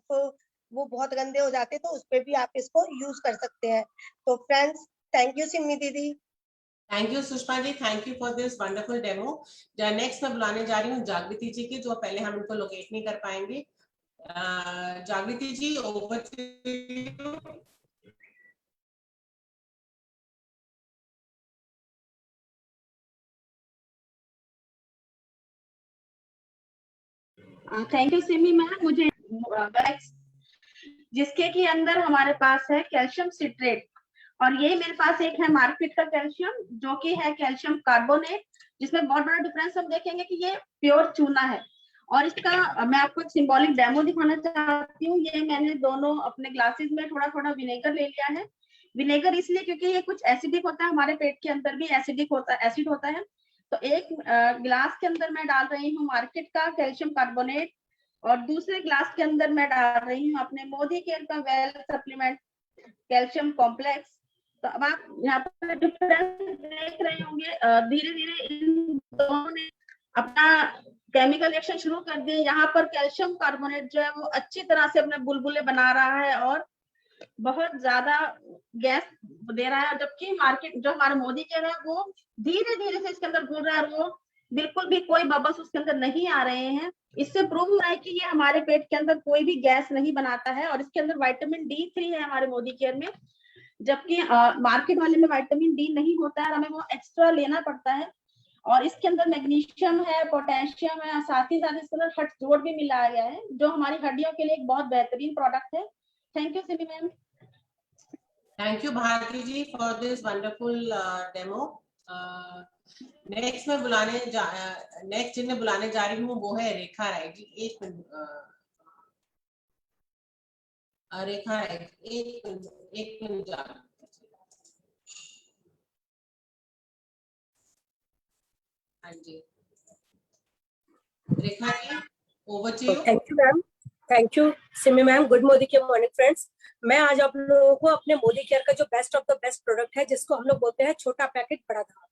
वो बहुत गंदे हो जाते हैं, तो उस पर भी आप इसको यूज कर सकते हैं। तो फ्रेंड्स थैंक यू सिमी दीदी। Thank you Sushma ji, thank you for this wonderful demo. Next मैं बुलाने जा रही हूँ जागृति जी की, जो पहले हम इनको लोकेट नहीं कर पाएंगे। Jagriti ji over to you. Thank you Simi ma'am. मुझे जिसके के अंदर हमारे पास है कैल्शियम सिट्रेट, और ये मेरे पास एक है मार्केट का कैल्शियम जो कि है कैल्शियम कार्बोनेट, जिसमें बहुत बड़ा डिफरेंस हम देखेंगे कि ये प्योर चूना है। और इसका मैं आपको एक सिंबॉलिक डेमो दिखाना चाहती हूँ। ये मैंने दोनों अपने ग्लासेस में थोड़ा थोड़ा विनेगर ले लिया है। विनेगर इसलिए क्योंकि ये कुछ एसिडिक होता है, हमारे पेट के अंदर भी एसिड होता है। तो एक गिलास के अंदर मैं डाल रही हूँ मार्केट का कैल्शियम कार्बोनेट, और दूसरे ग्लास के अंदर मैं डाल रही हूँ अपने मोदी केयर का वेल सप्लीमेंट कैल्शियम कॉम्प्लेक्स। तो अब आप यहाँ पर डिफरेंस देख रहे होंगे, धीरे धीरे इन दोनों ने अपना केमिकल रिएक्शन शुरू कर दिए। यहाँ पर कैल्शियम कार्बोनेट जो है वो अच्छी तरह से अपने बुलबुले बना रहा है और बहुत ज्यादा गैस दे रहा है, जबकि मार्केट जो हमारा मोदी केयर है वो धीरे धीरे से इसके अंदर घुल रहा है, वो बिल्कुल भी कोई बबल्स उसके अंदर नहीं आ रहे हैं। इससे प्रूव हो रहा है कि ये हमारे पेट के अंदर कोई भी गैस नहीं बनाता है। और इसके अंदर विटामिन D3 है हमारे मोदी केयर में, जबकि मार्केट वाले में विटामिन D नहीं होता है, हमें वो एक्स्ट्रा लेना पड़ता है। और इसके अंदर मैग्नीशियम है, पोटेशियम है, साथ ही साथ इसके अंदर हट जोड़ भी मिलाया गया है, जो हमारी हड्डियों के लिए एक बहुत बेहतरीन प्रोडक्ट है। Thank you Simi ma'am. Thank you Bharti ji for this wonderful demo. Next जिन्हें बुलाने जा रही हूँ वो है रेखा राय जी। एक मिनट रेखा राय, एक मिनट हाँ जी, Rekha ji, over to you. Thank you ma'am, thank you Simi ma'am. Good Modi care morning friends. मैं आज आप लोगों को अपने मोदी केयर का जो best of the best product है, जिसको हम लोग बोलते हैं छोटा पैकेट बड़ा धागा।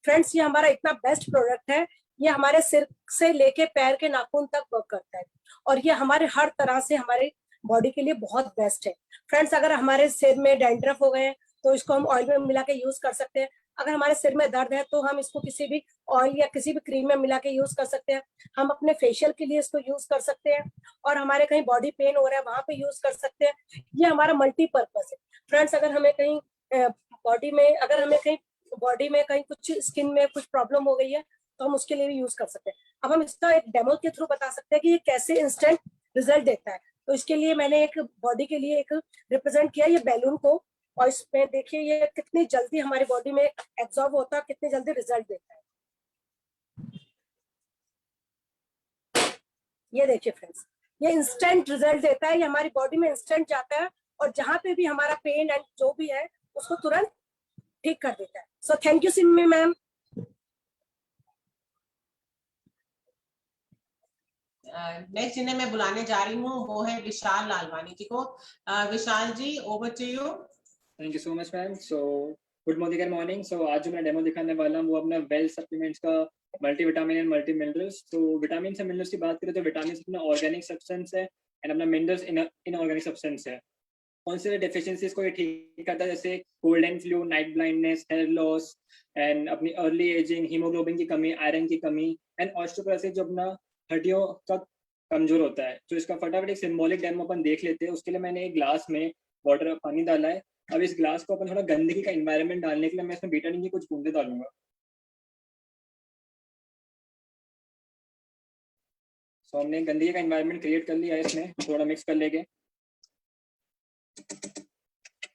फ्रेंड्स, ये हमारा इतना बेस्ट प्रोडक्ट है, ये हमारे सिर से लेके पैर के नाखून तक वर्क करता है और ये हमारे हर तरह से हमारे बॉडी के लिए बहुत बेस्ट है। फ्रेंड्स, अगर हमारे सिर में डैंड्रफ हो गए तो इसको हम ऑयल में मिला के यूज कर सकते हैं। अगर हमारे सिर में दर्द है तो हम इसको किसी भी ऑयल या किसी भी क्रीम में मिला के यूज कर सकते हैं। हम अपने फेशियल के लिए इसको यूज कर सकते हैं और हमारे कहीं बॉडी पेन हो रहा है वहां पे यूज कर सकते हैं। ये हमारा मल्टीपर्पज है। फ्रेंड्स, अगर हमें कहीं बॉडी में कहीं कुछ स्किन में कुछ प्रॉब्लम हो गई है तो हम उसके लिए भी यूज कर सकते हैं। अब हम इसका एक डेमो के थ्रू बता सकते हैं कि ये कैसे इंस्टेंट रिजल्ट देता है। तो इसके लिए मैंने एक बॉडी के लिए एक रिप्रेजेंट किया ये बैलून को, और इसमें देखिए ये कितनी जल्दी हमारी बॉडी में एब्जॉर्ब होता है, कितनी जल्दी रिजल्ट देता है। ये देखिए फ्रेंड्स, ये इंस्टेंट रिजल्ट देता है, ये हमारी बॉडी में इंस्टेंट जाता है और जहां पे भी हमारा पेन एंड जो भी है उसको तुरंत ठीक कर देता है। So thank you Simi ma'am. Next जिन्हें मैं बुलाने जा रही हूँ वो है विशाल लालवानी जी को। Vishal ji, over to you. Thank you so much ma'am. So good morning and morning. So आज जो मैं डेमो दिखाने वाला हूँ वो अपना वेल सप्लीमेंट्स का मल्टीविटामिन एंड मल्टी मिनरल्स। तो विटामिन से मिनरल्स की बात करें तो विटामिन अपना ऑर्गेनिक सब्सटेंस है एंड अपना मिनरल्स इनऑर्गेनिक सब्सटेंस है। कौन से डेफिशिएंसीज को ये ठीक करता है, जैसे cold and flu, night blindness, hair loss and अपनी अर्ली एजिंग, हीमोग्लोबिन की कमी, आयरन की कमी एंड ऑस्टियोपोरोसिस जो अपना हड्डियों का कमजोर होता है। तो इसका फटाफट एक सिंबॉलिक डेमो अपन देख लेते हैं। उसके लिए मैंने एक ग्लास में वाटर पानी डाला है। अब इस ग्लास को अपन थोड़ा गंदगी का एनवायरनमेंट डालने के लिए मैं इसमें बीटाडीन की कुछ बूंदे डालूंगा। सो हमने गंदगी का एनवायरनमेंट क्रिएट कर लिया है, इसमें थोड़ा मिक्स कर लेंगे।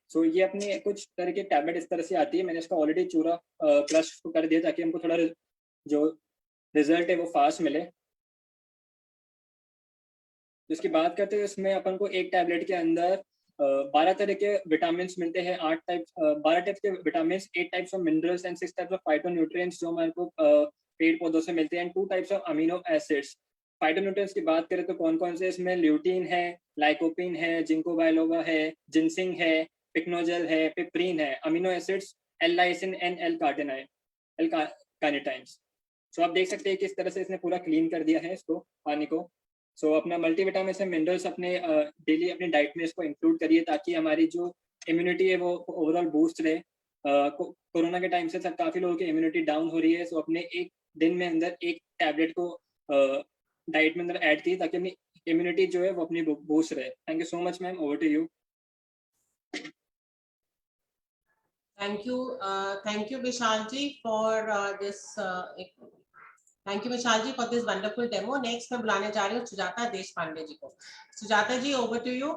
सो ये अपनी कुछ तरह की टैबलेट इस तरह से आती है। मैंने इसका ऑलरेडी चूरा क्रश कर दिया ताकि हमको थोड़ा जो रिजल्ट है वो फास्ट मिले। इसकी बात करते हैं, इसमें अपन को एक टैबलेट के अंदर 12 तरह के विटामिन मिलते हैं, 12 टाइप के vitamin, 8 types of minerals and 6 types of phytonutrients जो हमारे को पेड़ पौधों से मिलते हैं, and 2 types of amino acids. Phytonutrients की बात करें तो कौन कौन से, इसमें ल्यूटीन है, लाइकोपिन है, जिंको बायोलोबा है, जिंसिंग है, पिक्नोजेल है, पिप्रीन है। Amino acids L lysine and L carnitines. So आप देख सकते हैं कि इस तरह से इसने पूरा क्लीन कर दिया है इसको, पानी को। सो अपना मल्टीविटामिन से मिनरल्स अपने डेली अपनी डाइट में इसको इंक्लूड करिए ताकि हमारी जो इम्यूनिटी है वो ओवरऑल बूस्ट रहे। कोरोना के टाइम से काफी लोगों की इम्यूनिटी डाउन हो रही है। सो अपने एक दिन में अंदर एक टैबलेट को डाइट में अंदर ऐड की ताकि अपनी इम्यूनिटी जो है वो अपनी बूस्ट रहे। Thank you so much ma'am, over to you. Thank you Vishal ji for this thank you Vishal ji for this wonderful demo. Next मैं बुलाने जा रही हूँ सुजाता देशपांडे जी को। Sujata ji, over to you.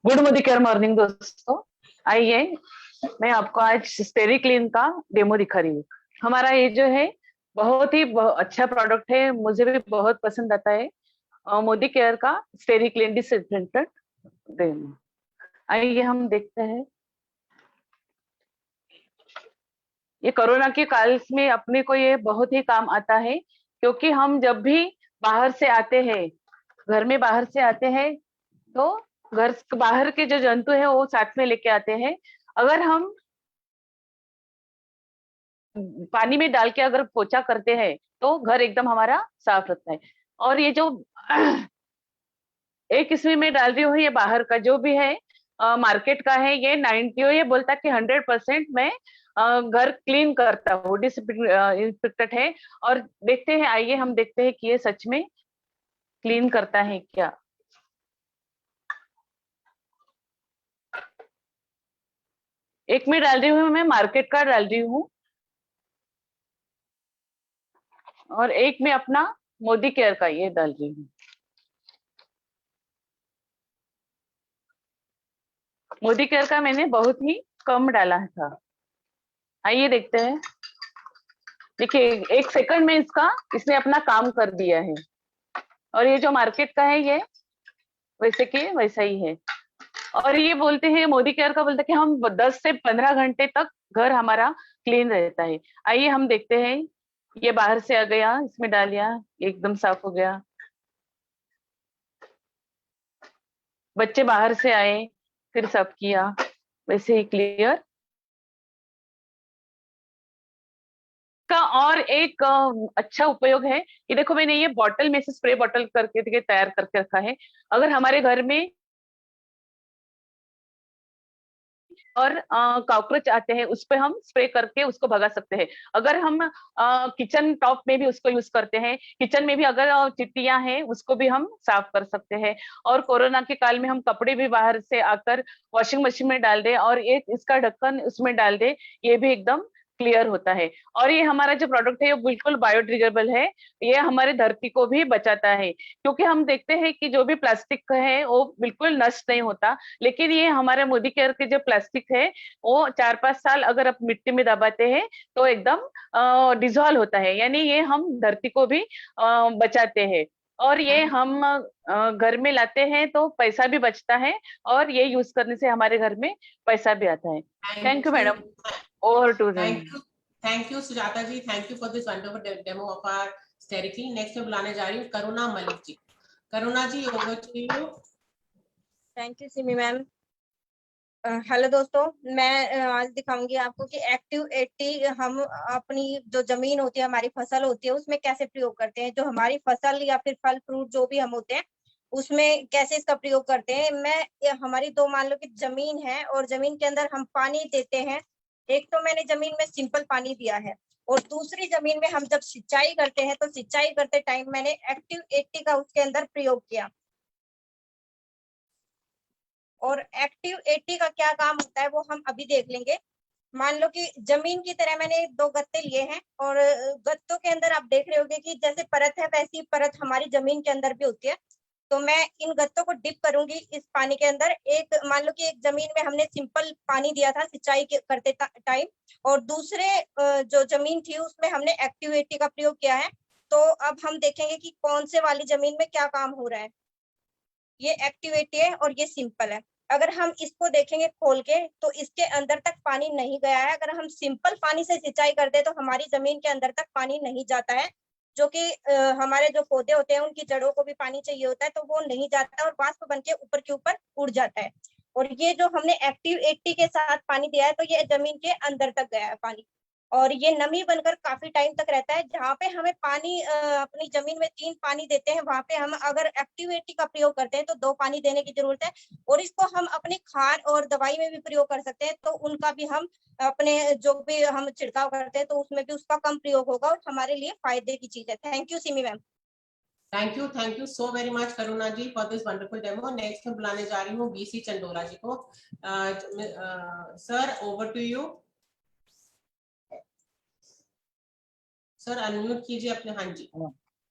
Good Modi care morning दोस्तों। आइए मैं आपको आज स्टेरिक्लीन का डेमो दिखा रही हूँ। हमारा ये जो है बहुत ही अच्छा प्रोडक्ट है, मुझे भी बहुत पसंद आता है। मोदी केयर का स्टेरिक्लीन डिसइंफेक्टेंट डेमो। आइए हम देखते हैं। ये कोरोना के काल में अपने को ये बहुत ही काम आता है, क्योंकि हम जब भी बाहर से आते हैं, घर में बाहर से आते हैं, तो घर बाहर के जो जंतु है वो साथ में लेके आते हैं। अगर हम पानी में डाल के अगर पोछा करते हैं तो घर एकदम हमारा साफ रहता है। और ये जो एक इसमें मैं डाल रही हूँ, ये बाहर का जो भी है मार्केट का है, ये 90 ये बोलता कि 100% मैं घर क्लीन करता हूँ, डिसइंफेक्टेड है। और देखते हैं, आइए हम देखते हैं कि ये सच में क्लीन करता है क्या। एक में डाल रही हूँ मैं मार्केट का डाल रही हूँ और एक में अपना मोदी केयर का ये डाल रही हूँ। मोदी केयर का मैंने बहुत ही कम डाला था। आइए देखते हैं। देखिए 1 सेकंड में इसने अपना काम कर दिया है। और ये जो मार्केट का है ये वैसे के वैसा ही है। और ये बोलते हैं, मोदी केयर का बोलता है कि हम 10 से 15 घंटे तक घर हमारा क्लीन रहता है। आइए हम देखते हैं। ये बाहर से आ गया, इसमें डाल दिया, एकदम साफ हो गया। बच्चे बाहर से आए, फिर साफ किया, वैसे ही क्लियर। का और एक अच्छा उपयोग है, ये देखो मैंने ये बॉटल में से स्प्रे बॉटल करके तैयार करके रखा है। अगर हमारे घर में और कॉकरोच आते हैं, उस पे हम स्प्रे करके उसको भगा सकते हैं। अगर हम किचन टॉप में भी उसको यूज करते हैं, किचन में भी अगर चिट्टियां हैं उसको भी हम साफ कर सकते हैं। और कोरोना के काल में हम कपड़े भी बाहर से आकर वॉशिंग मशीन में डाल दे और एक इसका ढक्कन उसमें डाल दे, ये भी एकदम क्लियर होता है। और ये हमारा जो प्रोडक्ट है वो बिल्कुल बायोडिग्रेडेबल है, ये हमारे धरती को भी बचाता है। क्योंकि हम देखते हैं कि जो भी प्लास्टिक है वो बिल्कुल नष्ट नहीं होता, लेकिन ये हमारे मोदी केयर के जो प्लास्टिक है वो 4-5 साल अगर आप मिट्टी में दबाते हैं तो एकदम डिजॉल्व होता है, यानी ये हम धरती को भी बचाते हैं। और ये हम घर में लाते हैं तो पैसा भी बचता है, और ये यूज करने से हमारे घर में पैसा भी आता है। Thank you madam. Over to them. Thank you Sujata ji, thank you for this wonderful demo of our Sterically. Next मैं बुलाने जा रही हूँ करुणा मलिक जी। करुणा जी, over to you. Thank you Simi ma'am. Hello दोस्तों, मैं आज दिखाऊंगी आपको कि एक्टिव 80 हम अपनी जो जमीन होती है, हमारी फसल होती है, उसमें कैसे प्रयोग करते हैं। जो हमारी फसल या फिर फल फ्रूट जो भी हम होते हैं उसमें कैसे इसका प्रयोग करते हैं। हमारी दो मान लो कि जमीन है और जमीन के अंदर हम पानी देते हैं। एक तो मैंने जमीन में सिंपल पानी दिया है और दूसरी जमीन में हम जब सिंचाई करते हैं तो सिंचाई करते टाइम मैंने एक्टिव 80 का उसके अंदर प्रयोग किया। और एक्टिव 80 का क्या काम होता है वो हम अभी देख लेंगे। मान लो कि जमीन की तरह मैंने 2 गत्ते लिए हैं और गत्तों के अंदर आप देख रहे होंगे कि जैसे परत है वैसी परत हमारी जमीन के अंदर भी होती है। तो मैं इन गत्तों को डिप करूंगी इस पानी के अंदर। एक मान लो कि एक जमीन में हमने सिंपल पानी दिया था सिंचाई करते टाइम, और दूसरे जो जमीन थी उसमें हमने एक्टिव 80 का प्रयोग किया है। तो अब हम देखेंगे कि कौन से वाली जमीन में क्या काम हो रहा है। ये एक्टिव 80 है और ये सिंपल है। अगर हम इसको देखेंगे खोल के तो इसके अंदर तक पानी नहीं गया है। अगर हम सिंपल पानी से सिंचाई करते तो हमारी जमीन के अंदर तक पानी नहीं जाता है, जो कि हमारे जो पौधे होते हैं उनकी जड़ों को भी पानी चाहिए होता है, तो वो नहीं जाता है और वाष्प बन के ऊपर के ऊपर उड़ जाता है। और ये जो हमने एक्टिव 80 के साथ पानी दिया है तो ये जमीन के अंदर तक गया है पानी, और ये नमी बनकर काफी टाइम तक रहता है। जहाँ पे हमें पानी अपनी जमीन में 3 पानी देते हैं, वहां पे हम अगर एक्टिव 80 का प्रयोग करते हैं तो 2 पानी देने की जरूरत है। और इसको हम अपनी खाद और दवाई में भी प्रयोग कर सकते हैं, तो उनका भी हम अपने जो भी हम छिड़काव करते हैं तो उसमें भी उसका कम प्रयोग होगा और हमारे लिए फायदे की चीज है। Thank you Simi ma'am. Thank you so very much Karuna ji for this wonderful demo. Next मैं बुलाने जा रही हूँ बीसी चंडोला जी को। Sir, over to you. Sir unmute कीजिए अपने। हाँ जी।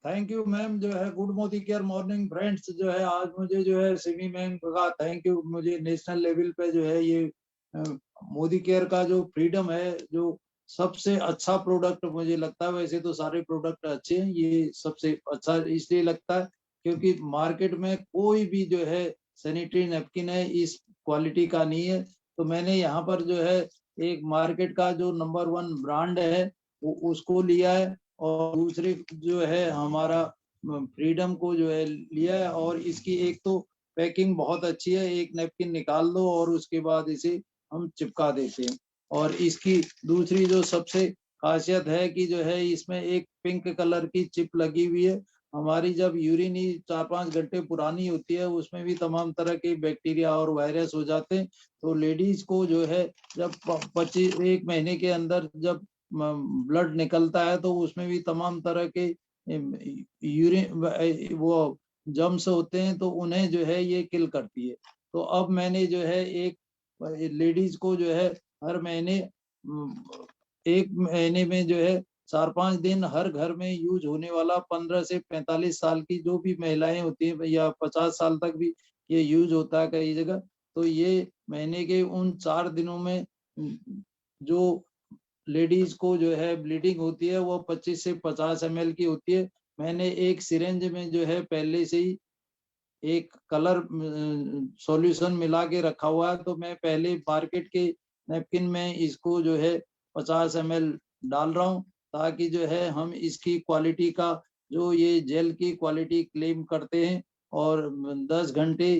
Thank you ma'am. जो है good Modi care morning friends, जो है आज मुझे जो है सिमी मैम का थैंक यू। मुझे नेशनल लेवल पे जो है ये मोदी केयर का जो फ्रीडम है, जो सबसे अच्छा प्रोडक्ट मुझे लगता है। वैसे तो सारे प्रोडक्ट अच्छे हैं, ये सबसे अच्छा इसलिए लगता है क्योंकि मार्केट में कोई भी जो है सैनिटरी नैपकिन है इस क्वालिटी का नहीं है। तो मैंने यहाँ पर जो है एक मार्केट का जो नंबर 1 ब्रांड है वो उसको लिया है, और दूसरे जो है हमारा फ्रीडम को जो है लिया है। और इसकी एक तो पैकिंग बहुत अच्छी है, एक नैपकिन निकाल दो और उसके बाद इसे हम चिपका देते हैं। और इसकी दूसरी जो सबसे खासियत है कि जो है इसमें एक पिंक कलर की चिप लगी हुई है। हमारी जब यूरिन ही 4-5 घंटे पुरानी होती है उसमें भी तमाम तरह के बैक्टीरिया और वायरस हो जाते हैं। तो लेडीज को जो है जब 1 महीने के अंदर जब ब्लड निकलता है तो उसमें भी तमाम तरह के यूरिन वो जम्स होते हैं, तो उन्हें जो है ये किल करती है। तो अब मैंने जो है एक लेडीज को जो है हर महीने 1 महीने में जो है 4-5 दिन हर घर में यूज होने वाला 15 से 45 साल की जो भी महिलाएं होती हैं या 50 साल तक भी ये यूज होता है कई जगह। तो ये महीने के उन 4 दिनों में जो लेडीज को जो है ब्लीडिंग होती है वो 25 से 50 ml की होती है। मैंने एक सिरेंज में जो है पहले से ही एक कलर सॉल्यूशन मिला के रखा हुआ है। तो मैं पहले मार्केट के नैपकिन में इसको जो है 50 ml डाल रहा हूँ, ताकि जो है हम इसकी क्वालिटी का, जो ये जेल की क्वालिटी क्लेम करते हैं और 10 घंटे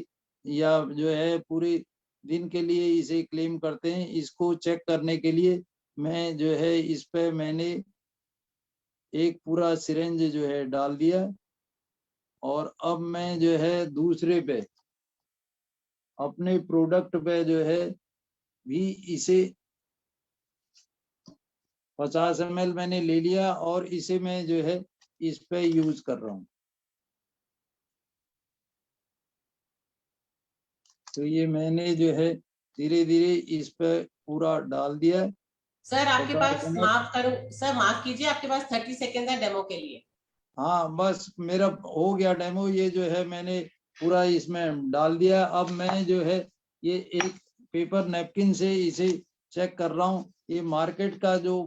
या जो है पूरे दिन के लिए इसे क्लेम करते हैं, इसको चेक करने के लिए मैं जो है इस पे मैंने एक पूरा सिरेंज जो है डाल दिया। और अब मैं जो है दूसरे पे अपने प्रोडक्ट पे जो है भी इसे 50 ml मैंने ले लिया और इसे मैं जो है इस पे यूज कर रहा हूँ। तो ये मैंने जो है धीरे धीरे इस पे पूरा डाल दिया। सर आपके पास माफ कीजिए, आपके पास 30 सेकेंड है डेमो के लिए। हाँ बस मेरा हो गया डेमो, ये जो है मैंने पूरा इसमें डाल दिया। अब मैं जो है ये एक पेपर नैपकिन से इसे चेक कर रहा हूँ। ये मार्केट का जो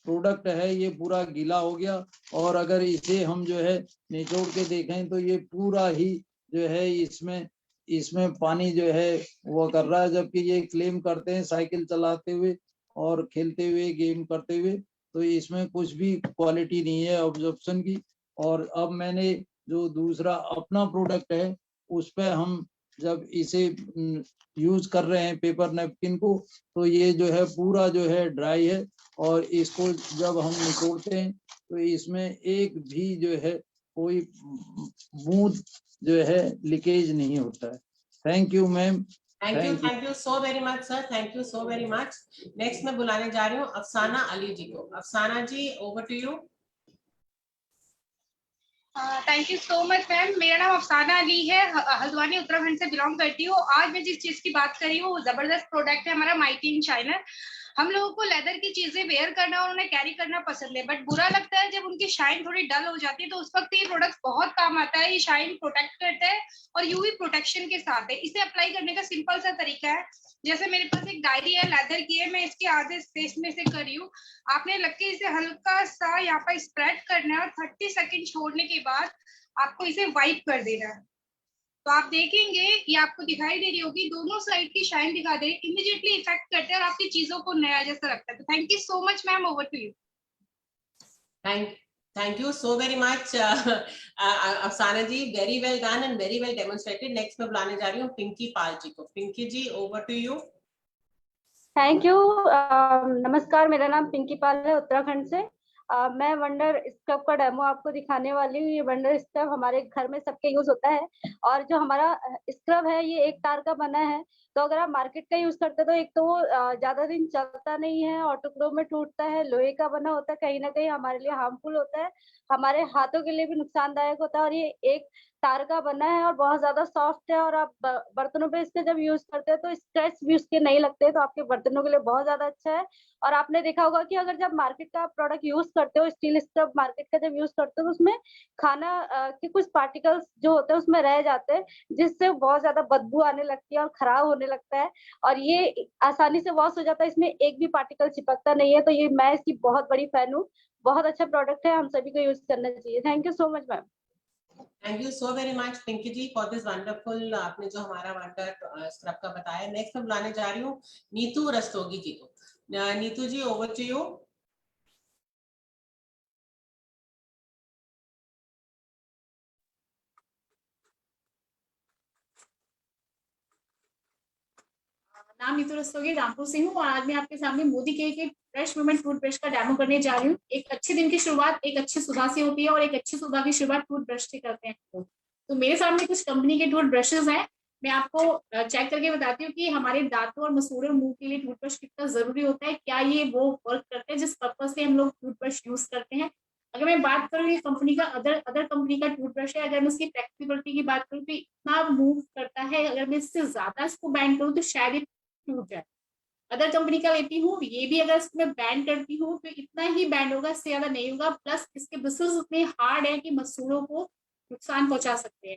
प्रोडक्ट है ये पूरा गीला हो गया, और अगर इसे हम जो है निचोड़ के देखें तो ये पूरा ही जो है इसमें पानी जो है वो कर रहा है, जबकि ये क्लेम करते हैं साइकिल चलाते हुए और खेलते हुए, गेम करते हुए, तो इसमें कुछ भी क्वालिटी नहीं है ऑब्जर्प्शन की। और अब मैंने जो दूसरा अपना प्रोडक्ट है उस पे हम जब इसे यूज कर रहे हैं पेपर नैपकिन को, तो ये जो है पूरा जो है ड्राई है, और इसको जब हम निचोड़ते हैं तो इसमें एक भी जो है कोई बूंद जो है लीकेज नहीं होता है। Thank you ma'am. Thank you so very much sir, thank you so very much. Next मैं बुलाने जा रही हूँ अफसाना अली जी को। Afsana ji, over to you. Thank you so much ma'am. मेरा नाम अफसाना अली है, हल्द्वानी उत्तराखंड से बिलोंग करती हूँ। आज मैं जिस चीज की बात कर रही हूँ वो जबरदस्त प्रोडक्ट है हमारा माइटी इन शाइनर। हम लोगों को लेदर की चीजें वेयर करना और उन्हें कैरी करना पसंद है, बट बुरा लगता है जब उनकी शाइन थोड़ी डल हो जाती है, तो उस वक्त ये प्रोडक्ट बहुत काम आता है। ये शाइन प्रोटेक्ट करता है और यूवी प्रोटेक्शन के साथ है। इसे अप्लाई करने का सिंपल सा तरीका है, जैसे मेरे पास एक डायरी है लेदर की है, मैं इसके आधे स्पेस में से कर रही हूँ। आपने लग के इसे हल्का सा यहाँ पर स्प्रेड करना है और 30 सेकेंड छोड़ने के बाद आपको इसे वाइप कर देना है। तो आप देखेंगे ये आपको दिखाई दे रही होगी, दोनों साइड की शाइन दिखा दे रही, इमीडिएटली इफेक्ट करते हैं और आपकी चीजों को नया जैसा रखता है। तो thank you so much ma'am, over to you. Thank you so very much Afsana ji, very well done and very well demonstrated. Next मैं बुलाने जा रही हूँ पिंकी पाल जी को। Pinki ji, over to you. Thank you. नमस्कार, मेरा नाम पिंकी पाल है, उत्तराखंड से। मैं वंडर स्क्रब का डेमो आपको दिखाने वाली हूँ। ये वंडर स्क्रब हमारे घर में सबके यूज होता है, और जो हमारा स्क्रब है ये एक तार का बना है। तो अगर आप मार्केट का यूज करते हैं तो एक तो वो ज्यादा दिन चलता नहीं है और टुकड़ों में टूटता है, लोहे का बना होता है, कहीं ना कहीं हमारे लिए हार्मफुल होता है, हमारे हाथों के लिए भी नुकसानदायक होता है। और ये एक तार का बना है और बहुत ज्यादा सॉफ्ट है, और आप बर्तनों पे इसके जब यूज करते हैं तो स्क्रैच भी उसके नहीं लगते, तो आपके बर्तनों के लिए बहुत ज्यादा अच्छा है। और आपने देखा होगा कि अगर जब मार्केट का प्रोडक्ट यूज करते हो, स्टील स्क्रब मार्केट का जब यूज करते हो, तो उसमें खाना के कुछ पार्टिकल्स जो होते हैं उसमें रह जाते हैं, जिससे बहुत ज्यादा बदबू आने लगती है और खराब होने लगता है। और ये आसानी से वॉश हो जाता है, इसमें एक भी पार्टिकल चिपकता नहीं है। तो ये मैं इसकी बहुत बड़ी फैन हूँ, बहुत अच्छा प्रोडक्ट है, हम सभी को यूज करना चाहिए। Thank you so much ma'am. Thank you so very much Pinky ji for this wonderful, आपने जो हमारा वंडर स्क्रब का बताया। नेक्स्ट मैं बुलाने जा रही हूँ नीतू रस्तोगी जी को। नीतू जी, ओवर टू यू। नाम नीतू रस्तोगी, रामपुर से हूँ, और आज मैं आपके सामने मोदी केयर के फ्रेश मूवमेंट टूथब्रश का डेमो करने जा रही हूँ। एक अच्छे दिन की शुरुआत एक अच्छी सुबह से होती है, और एक अच्छी सुबह की शुरुआत टूथब्रश से करते हैं। तो मेरे सामने कुछ कंपनी के टूथब्रशेज हैं, मैं आपको चेक करके बताती हूँ कि हमारे दांतों और मसूड़ों और मुंह के लिए टूथब्रश कितना जरूरी होता है, क्या ये वो वर्क करते हैं जिस पर्पज से हम लोग टूथब्रश यूज करते हैं। अगर मैं बात करूँ ये कंपनी का अदर कंपनी का टूथब्रश है, अगर मैं उसकी फ्लेक्सिबिलिटी की बात करूँ तो इतना मूव करता है, अगर मैं इससे ज्यादा इसको बैंड करूँ तो शायद टूट जाए। अदर कंपनी का लेती हूँ, ये भी अगर इसमें बैंड करती हूँ तो इतना ही बैंड होगा, इससे ज्यादा नहीं होगा। प्लस इसके ब्रिसल्स उतने हार्ड है कि मसूड़ों को नुकसान पहुंचा सकते हैं।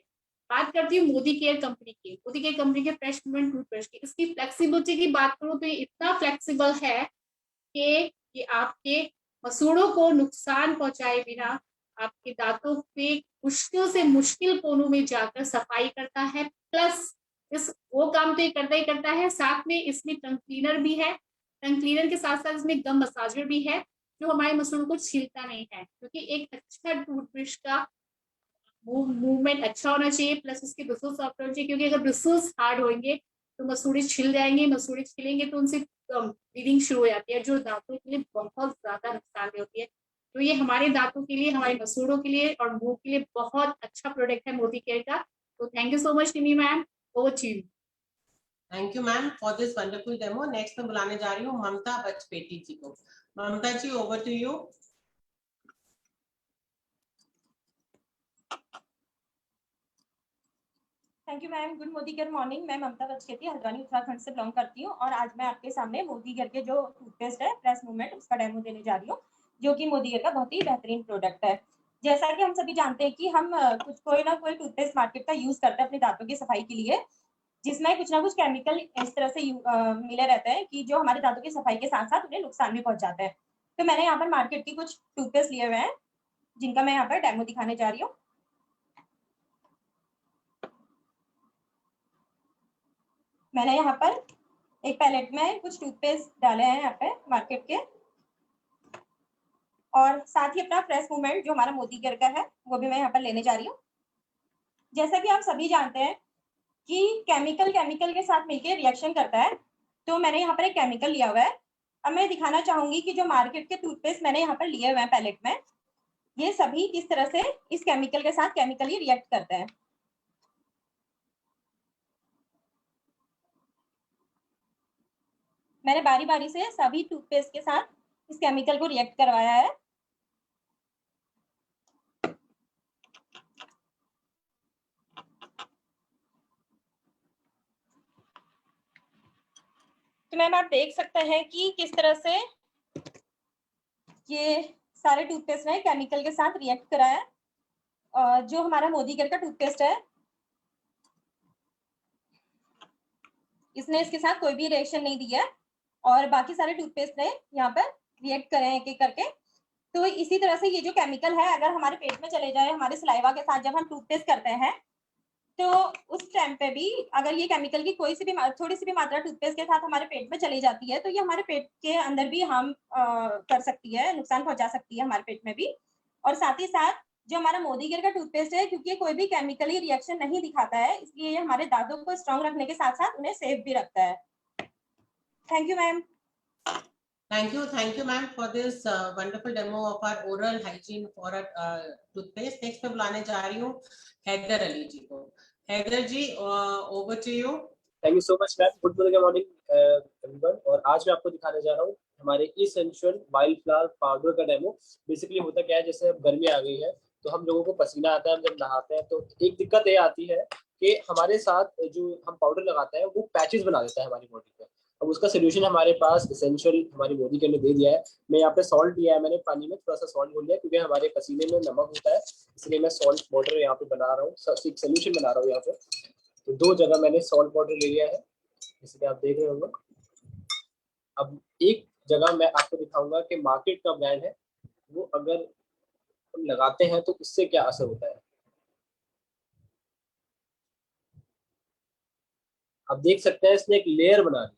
बात करती हूँ मोदी केयर कंपनी की, मोदी केयर कंपनी के फ्रेश मूवमेंट टूथब्रश की। इसकी फ्लेक्सिबिलिटी की बात करूँ तो ये इतना फ्लेक्सिबल है कि ये आपके मसूड़ों को नुकसान पहुंचाए बिना आपके दांतों पे मुश्किल से मुश्किल कोनों में जाकर सफाई करता है। प्लस इस वो काम तो ये करता ही करता है, साथ में इसमें टंग क्लीनर भी है, टंग क्लीनर के साथ साथ इसमें गम मसाजर भी है जो हमारे मसूड़ों को छीलता नहीं है, क्योंकि एक अच्छा टूथब्रश का मूवमेंट अच्छा होना चाहिए, प्लस उसके ब्रिसल्स सॉफ्ट होने चाहिए, क्योंकि अगर ब्रिसल्स हार्ड होंगे तो मसूड़े छिल जाएंगे, मसूड़े छिलेंगे तो उनसे ब्लीडिंग शुरू हो जाती है, जो दांतों के लिए बहुत ज्यादा नुकसानदेह होती है। तो ये हमारे दांतों के लिए, हमारे मसूड़ों के लिए और मुंह के लिए बहुत अच्छा प्रोडक्ट है मोदी केयर का। तो thank you so much Nimi ma'am, over to you. Thank you ma'am for this wonderful demo. Next मैं बुलाने जा रही हूँ ममता बचपेटी जी को। Mamta ji, over to you. Thank you ma'am. Good Modi care morning. मैं ममता बचपेटी हल्द्वानी उत्तराखंड से बिलोंग करती हूँ और आज मैं आपके सामने मोदी केयर के जो टूथपेस्ट है प्रेस मूवमेंट उसका डेमो देने जा रही हूँ, जो कि मोदी केयर का बहुत ही बेहतरीन प्रोडक्ट है। जैसा कि हम सभी जानते हैं कि हम कुछ कोई ना कोई टूथपेस्ट मार्केट का यूज करते हैं अपने दांतों की सफाई के लिए, जिसमें कुछ ना कुछ केमिकल इस तरह से मिले रहते हैं कि जो हमारे दांतों की सफाई के साथ साथ उन्हें नुकसान भी पहुंचाते हैं। तो मैंने यहाँ पर मार्केट की कुछ टूथपेस्ट लिए हुए हैं जिनका मैं यहाँ पर डेमो दिखाने जा रही हूँ। मैंने यहाँ पर एक पैलेट में कुछ टूथपेस्ट डाले हैं यहाँ पे मार्केट के, और साथ ही अपना फ्रेश मूवमेंट जो हमारा मोदी केयर का है वो भी मैं यहाँ पर लेने जा रही हूँ। जैसा कि आप सभी जानते हैं कि केमिकल के साथ मिलकर रिएक्शन करता है, तो मैंने यहाँ पर एक केमिकल लिया हुआ है। अब मैं दिखाना चाहूंगी कि जो मार्केट के टूथपेस्ट मैंने यहाँ पर लिए हुए हैं पैलेट में, ये सभी किस तरह से इस केमिकल के साथ केमिकली रिएक्ट करते हैं। मैंने बारी बारी से सभी टूथपेस्ट के साथ इस केमिकल को रिएक्ट करवाया है। तो मैम आप देख सकते हैं कि किस तरह से ये सारे टूथपेस्ट ने केमिकल के साथ रिएक्ट करा है। जो हमारा मोदी केयर का टूथपेस्ट है इसने इसके साथ कोई भी रिएक्शन नहीं दिया है, और बाकी सारे टूथपेस्ट ने यहाँ पर रिएक्ट करे हैं एक एक करके। तो इसी तरह से ये जो केमिकल है अगर हमारे पेट में चले जाए हमारे सलाइवा के साथ, जब हम टूथपेस्ट करते हैं तो उस टाइम पे भी अगर ये केमिकल की कोई सी भी थोड़ी सी भी मात्रा टूथपेस्ट के साथ हमारे पेट में चली जाती है तो ये हमारे पेट के अंदर भी हार्म कर सकती है, नुकसान पहुंचा सकती है हमारे पेट में भी। और साथ ही साथ जो हमारा मोदी केयर का टूथपेस्ट है, क्योंकि कोई भी केमिकली रिएक्शन नहीं दिखाता है, इसलिए ये हमारे दांतों को स्ट्रॉन्ग रखने के साथ साथ उन्हें सेफ भी रखता है। Thank you ma'am. Thank you ma'am for this wonderful demo of our oral hygiene for a toothpaste. Next मैं बुलाने जा रही हूँ हैदर अली जी को। हैदर जी, over to you. Thank you so much ma'am. Good morning everyone. और आज मैं आपको दिखाने जा रहा हूँ हमारे Essential Wildflower Powder का डेमो। बेसिकली होता क्या है, जैसे अब गर्मी आ गई है तो हम लोगों को पसीना आता है, हम जब नहाते हैं तो एक दिक्कत ये आती है कि हमारे साथ जो हम पाउडर लगाते हैं वो पैचेस बना देता है हमारी बॉडी पे। अब उसका सोल्यूशन हमारे पास एसेंशियल हमारी मोदी केयर ने दे दिया है। मैं यहाँ पे सॉल्ट लिया है, मैंने पानी में थोड़ा सा सॉल्ट घोल लिया क्योंकि हमारे पसीने में नमक होता है, इसलिए मैं सॉल्ट पाउडर यहाँ पे बना रहा हूँ, एक सोल्यूशन बना रहा हूँ यहाँ पे। तो 2 जगह मैंने सॉल्ट पाउडर ले लिया है जैसे कि आप देख रहे होंगे। अब एक जगह मैं आपको दिखाऊंगा कि मार्केट का ब्रांड है, वो अगर हम लगाते हैं तो उससे क्या असर होता है। आप देख सकते हैं इसने एक लेयर बना दी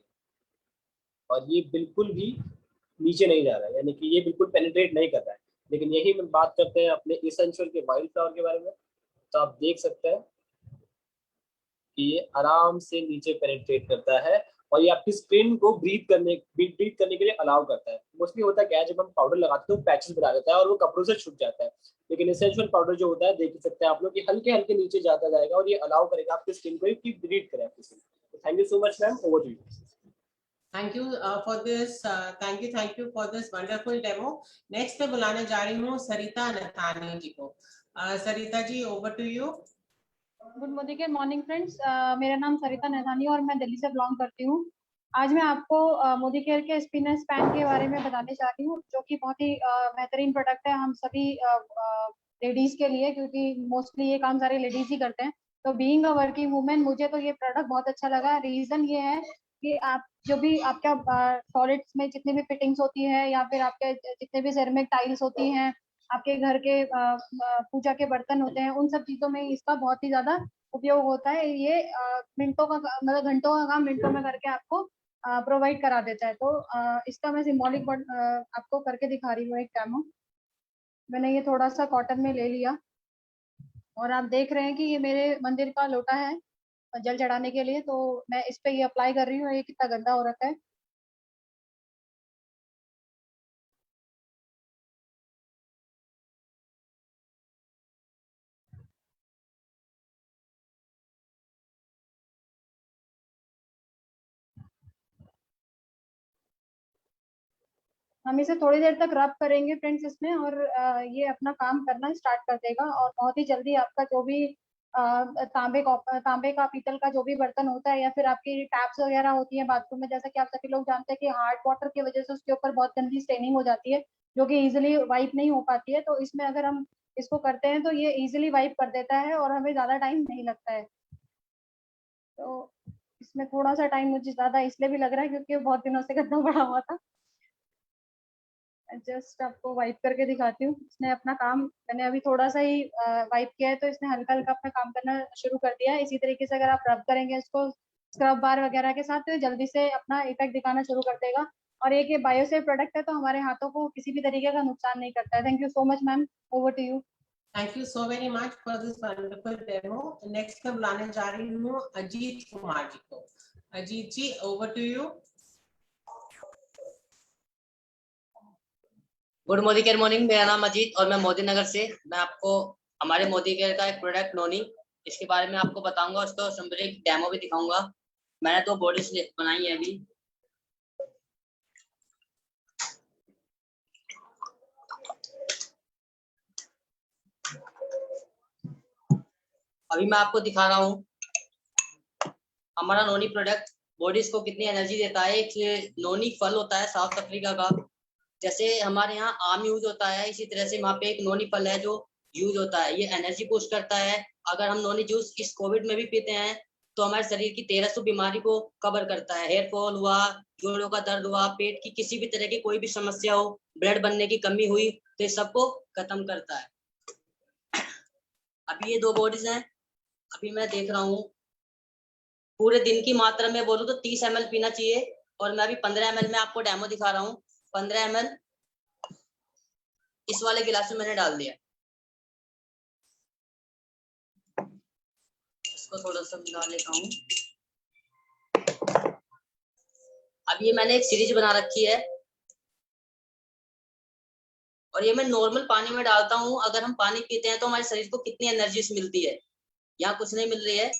और ये बिल्कुल भी नीचे नहीं जा रहा है, यानी कि ये बिल्कुल पेनिट्रेट नहीं कर रहा है। लेकिन यही हम बात करते हैं अपने एसेंशियल के वाइल्ड फ्लावर के बारे में, तो आप देख सकते हैं कि ये आराम से नीचे पेनिट्रेट करता है और ये आपकी स्किन को ब्रीथ करने के लिए अलाउ करता है। मोस्टली होता क्या है, जब हम पाउडर लगाते हैं तो पैचेस बना देता है और वो कपड़ों से छूट जाता है, लेकिन एसेंशियल पाउडर जो होता है देख सकते हैं आप लोग कि हल्के हल्के नीचे जाता जाएगा और ये अलाउ करेगा आपकी स्किन को कि ब्रीथ करे आपकी skin. Thank you so much ma'am, over to you. Thank you for this. Thank you for this wonderful demo. Next मैं बुलाने जा रही हूँ सरिता नथानी जी को। Sarita ji, over to you. Good Modi care morning friends. मेरा नाम सरिता नथानी और मैं दिल्ली से बिलोंग करती हूँ। आज मैं आपको मोदी केयर के स्पिनर स्पैन के बारे में बताने जा रही हूँ, जो कि बहुत ही बेहतरीन प्रोडक्ट है हम सभी लेडीज के लिए, क्योंकि मोस्टली ये काम सारे लेडीज ही करते हैं। तो बीइंग अ वर्किंग वुमेन मुझे तो ये प्रोडक्ट बहुत अच्छा लगा। रीजन ये है कि आप जो भी आपका टॉयलेट्स में जितनी भी फिटिंग्स होती है या फिर आपके जितने भी सिरेमिक टाइल्स होती हैं, आपके घर के पूजा के बर्तन होते हैं, उन सब चीजों में इसका बहुत ही ज्यादा उपयोग होता है। ये मिनटों का मतलब घंटों का काम मिनटों में करके आपको प्रोवाइड करा देता है। तो इसका मैं सिंबॉलिक आपको करके दिखा रही हूँ एक डेमो। मैंने ये थोड़ा सा कॉटन में ले लिया और आप देख रहे हैं कि ये मेरे मंदिर का लोटा है जल चढ़ाने के लिए, तो मैं इस पे ये अप्लाई कर रही हूँ। ये कितना गंदा हो रखा है। हम इसे थोड़ी देर तक रब करेंगे फ्रेंड्स इसमें, और ये अपना काम करना स्टार्ट कर देगा और बहुत ही जल्दी आपका जो भी तांबे का पीतल का जो भी बर्तन होता है या फिर आपकी टैप्स वगैरह होती है बाथरूम में, जैसा कि आप सभी लोग जानते हैं कि हार्ड वाटर की वजह से उसके ऊपर बहुत गंदी स्टेनिंग हो जाती है जो कि इजिली वाइप नहीं हो पाती है। तो इसमें अगर हम इसको करते हैं तो ये इजिली वाइप कर देता है और हमें ज्यादा टाइम नहीं लगता है। तो इसमें थोड़ा सा टाइम मुझे ज्यादा इसलिए भी लग रहा है क्योंकि बहुत दिनों से गंदा पड़ा हुआ था। जस्ट आपको वाइप करके दिखाती हूँ। इसने अपना काम, मैंने अभी थोड़ा सा ही वाइप किया है तो इसने हल्का हल्का अपना काम करना शुरू कर दिया है। इसी तरीके से अगर आप रब करेंगे इसको स्क्रब बार वगैरह के साथ तो ये जल्दी से अपना इफेक्ट दिखाना शुरू कर देगा। और एक ये बायोसेफ प्रोडक्ट है तो हमारे हाथों को किसी भी तरीके का नुकसान नहीं करता है। Thank you so much ma'am, over to you. Thank you so very much for this wonderful demo. Next मैं बुलाने जा रही हूँ अजीत कुमार जी को। अजीत जी, over to you. Good Modi care morning, मेरा नाम अजीत और मैं मोदी नगर से। मैं आपको हमारे मोदी केयर का एक प्रोडक्ट नोनी, इसके बारे में आपको बताऊंगा, उसको सिंपली डेमो भी दिखाऊंगा। मैंने तो बॉडीज बनाई है अभी। मैं आपको दिखा रहा हूँ हमारा नोनी प्रोडक्ट बॉडीज को कितनी एनर्जी देता है। एक नोनी फल होता है साउथ अफ्रीका का, जैसे हमारे यहाँ आम यूज होता है इसी तरह से वहाँ पे एक नोनी फल है जो यूज होता है। ये एनर्जी बूस्ट करता है। अगर हम नोनी जूस इस कोविड में भी पीते हैं तो हमारे शरीर की 1300 बीमारी को कवर करता है। हेयर फॉल हुआ, जोड़ों का दर्द हुआ, पेट की किसी भी तरह की कोई भी समस्या हो, ब्लड बनने की कमी हुई तो ये सबको खत्म करता है। अभी ये 2 बॉडीज हैं। अभी मैं देख रहा हूँ पूरे दिन की मात्रा में बोलूँ तो 30 ml पीना चाहिए और मैं अभी 15 ml में आपको डेमो दिखा रहा हूँ। 15 ml इस वाले गिलास में मैंने डाल दिया। इसको थोड़ा सा मिला लेता हूँ। अब ये मैंने एक सीरीज बना रखी है और ये मैं नॉर्मल पानी में डालता हूँ। अगर हम पानी पीते हैं तो हमारे शरीर को कितनी एनर्जी मिलती है, यहाँ कुछ नहीं मिल रही है।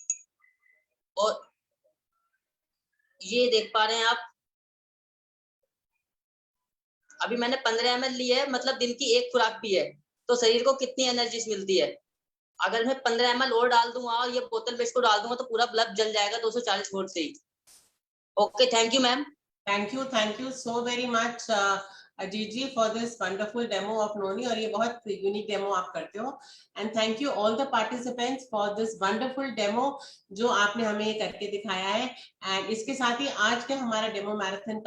और ये देख पा रहे हैं आप, अभी मैंने 15 ml ली है, मतलब दिन की एक खुराक पी है, तो शरीर को कितनी एनर्जी मिलती है। अगर मैं 15 ml और डाल दूंगा और ये बोतल में इसको डाल दूंगा तो पूरा बल्ब जल जाएगा 240 वोल्ट से ही। Okay, thank you ma'am. Thank you so very much Ajit ji for this wonderful demo of noni. और ये बहुत यूनिक डेमो आप करते हो। And thank you all the participants for this wonderful demo जो आपने हमें ये करके दिखाया है। एंड इसके साथ ही आज का हमारा डेमो मैराथन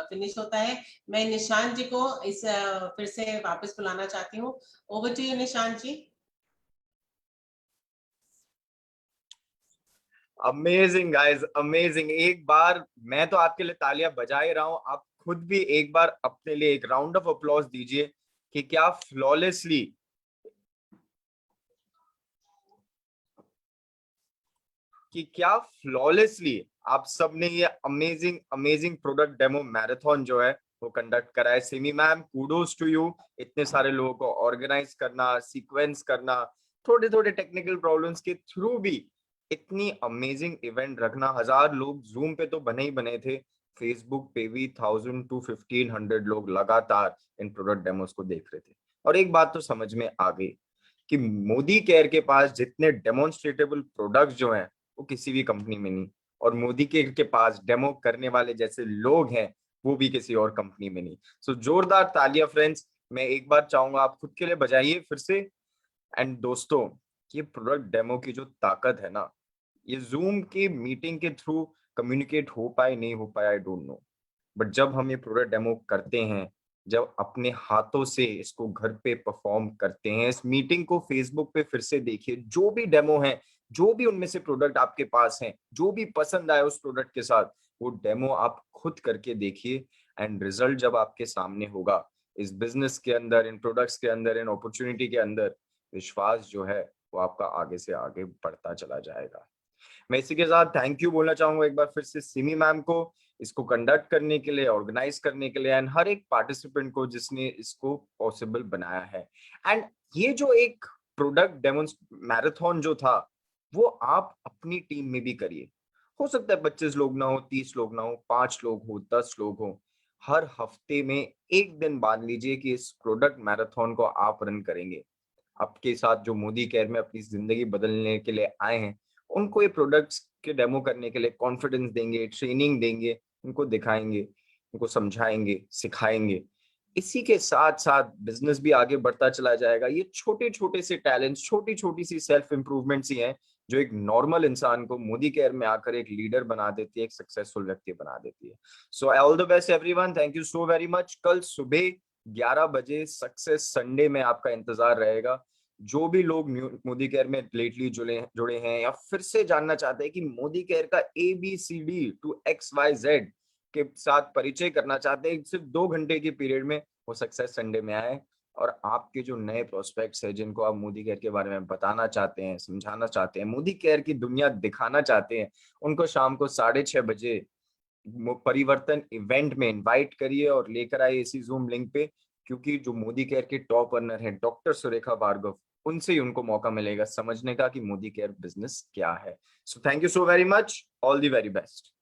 फिनिश होता है। मैं निशांत जी को इस फिर से वापस बुलाना चाहती हूँ। Over to you Nishant ji. Amazing guys, amazing. एक बार मैं तो आपके लिए तालियां बजा ही रहा हूं, आप खुद भी एक बार अपने लिए एक राउंड ऑफ अप्लॉज दीजिए कि क्या फ्लॉलेसली आप सब ने ये अमेजिंग प्रोडक्ट डेमो मैराथन जो है वो कंडक्ट करा है। Simi ma'am, kudos to you. इतने सारे लोगों को ऑर्गेनाइज करना, सीक्वेंस करना, थोड़े टेक्निकल प्रॉब्लम्स के थ्रू भी इतनी अमेजिंग इवेंट रखना। 1000 लोग जूम पे तो बने ही बने थे, फेसबुक पे भी 1000 to 1500 लोग लगातार इन प्रोडक्ट डेमोस को देख रहे थे। और एक बात तो समझ में आ गई कि मोदी केयर के पास जितने डेमोन्स्ट्रेटेबल प्रोडक्ट्स जो हैं वो किसी भी कंपनी में नहीं, और मोदी केयर के पास डेमो करने वाले जैसे लोग हैं वो भी किसी और कंपनी में नहीं। सो जोरदार तालियां फ्रेंड्स, मैं एक बार चाहूंगा आप खुद के लिए बजाइए फिर से। एंड दोस्तों, ये प्रोडक्ट डेमो की जो ताकत है ना, ये जूम की मीटिंग के थ्रू कम्युनिकेट हो पाए नहीं हो पाए आई डोंट नो, बट जब हम ये प्रोडक्ट डेमो करते हैं, जब अपने हाथों से इसको घर पे परफॉर्म करते हैं, इस मीटिंग को फेसबुक पे फिर से देखिए, जो भी डेमो है, जो भी उनमें से प्रोडक्ट आपके पास हैं, जो भी पसंद आए उस प्रोडक्ट के साथ वो डेमो आप खुद करके देखिए एंड रिजल्ट जब आपके सामने होगा इस बिजनेस के अंदर, इन प्रोडक्ट्स के अंदर, इन अपॉर्चुनिटी के अंदर, विश्वास जो है वो आपका आगे से आगे बढ़ता चला जाएगा। मैं इसी के साथ थैंक यू बोलना चाहूंगा एक बार फिर से सिमी मैम को, इसको कंडक्ट करने के लिए, ऑर्गेनाइज करने के लिए, एंड हर एक पार्टिसिपेंट को जिसने इसको पॉसिबल बनाया है। एंड ये जो एक प्रोडक्ट मैराथन जो था वो आप अपनी टीम में भी करिए। हो सकता है 25 लोग ना हो, 30 लोग ना हो, 5 लोग हो, 10 लोग हो, हर हफ्ते में एक दिन बांध लीजिए कि इस प्रोडक्ट मैराथन को आप रन करेंगे। आपके साथ जो मोदी केयर में अपनी जिंदगी बदलने के लिए आए हैं उनको ये प्रोडक्ट्स के डेमो करने के लिए कॉन्फिडेंस देंगे, ट्रेनिंग देंगे, उनको दिखाएंगे, उनको समझाएंगे, सिखाएंगे। इसी के साथ साथ बिजनेस भी आगे बढ़ता चला जाएगा। ये छोटे छोटे से टैलेंट्स, छोटी छोटी सी सेल्फ इंप्रूवमेंट्स ही हैं जो एक नॉर्मल इंसान को मोदी केयर में आकर एक लीडर बना देती है, एक सक्सेसफुल व्यक्ति बना देती है। So all the best everyone, thank you so very much. कल सुबह 11 बजे सक्सेस संडे में आपका इंतजार रहेगा। जो भी लोग मोदी केयर में लेटली जुड़े हैं या फिर से जानना चाहते हैं कि मोदी केयर का ABCD to XYZ के साथ परिचय करना चाहते हैं, सिर्फ 2 घंटे के पीरियड में वो सक्सेस संडे में आए और आपके जो नए प्रोस्पेक्ट्स है जिनको आप मोदी केयर के बारे में बताना चाहते हैं, समझाना चाहते हैं, मोदी केयर की दुनिया दिखाना चाहते हैं, उनको शाम को 6:30 बजे परिवर्तन इवेंट में इनवाइट करिए और लेकर आइए इसी जूम लिंक पे, क्योंकि जो मोदी केयर के टॉप अर्नर है डॉक्टर सुरेखा भार्गव, उनसे ही उनको मौका मिलेगा समझने का कि मोदी केयर बिजनेस क्या है। So thank you so very much, all the very best.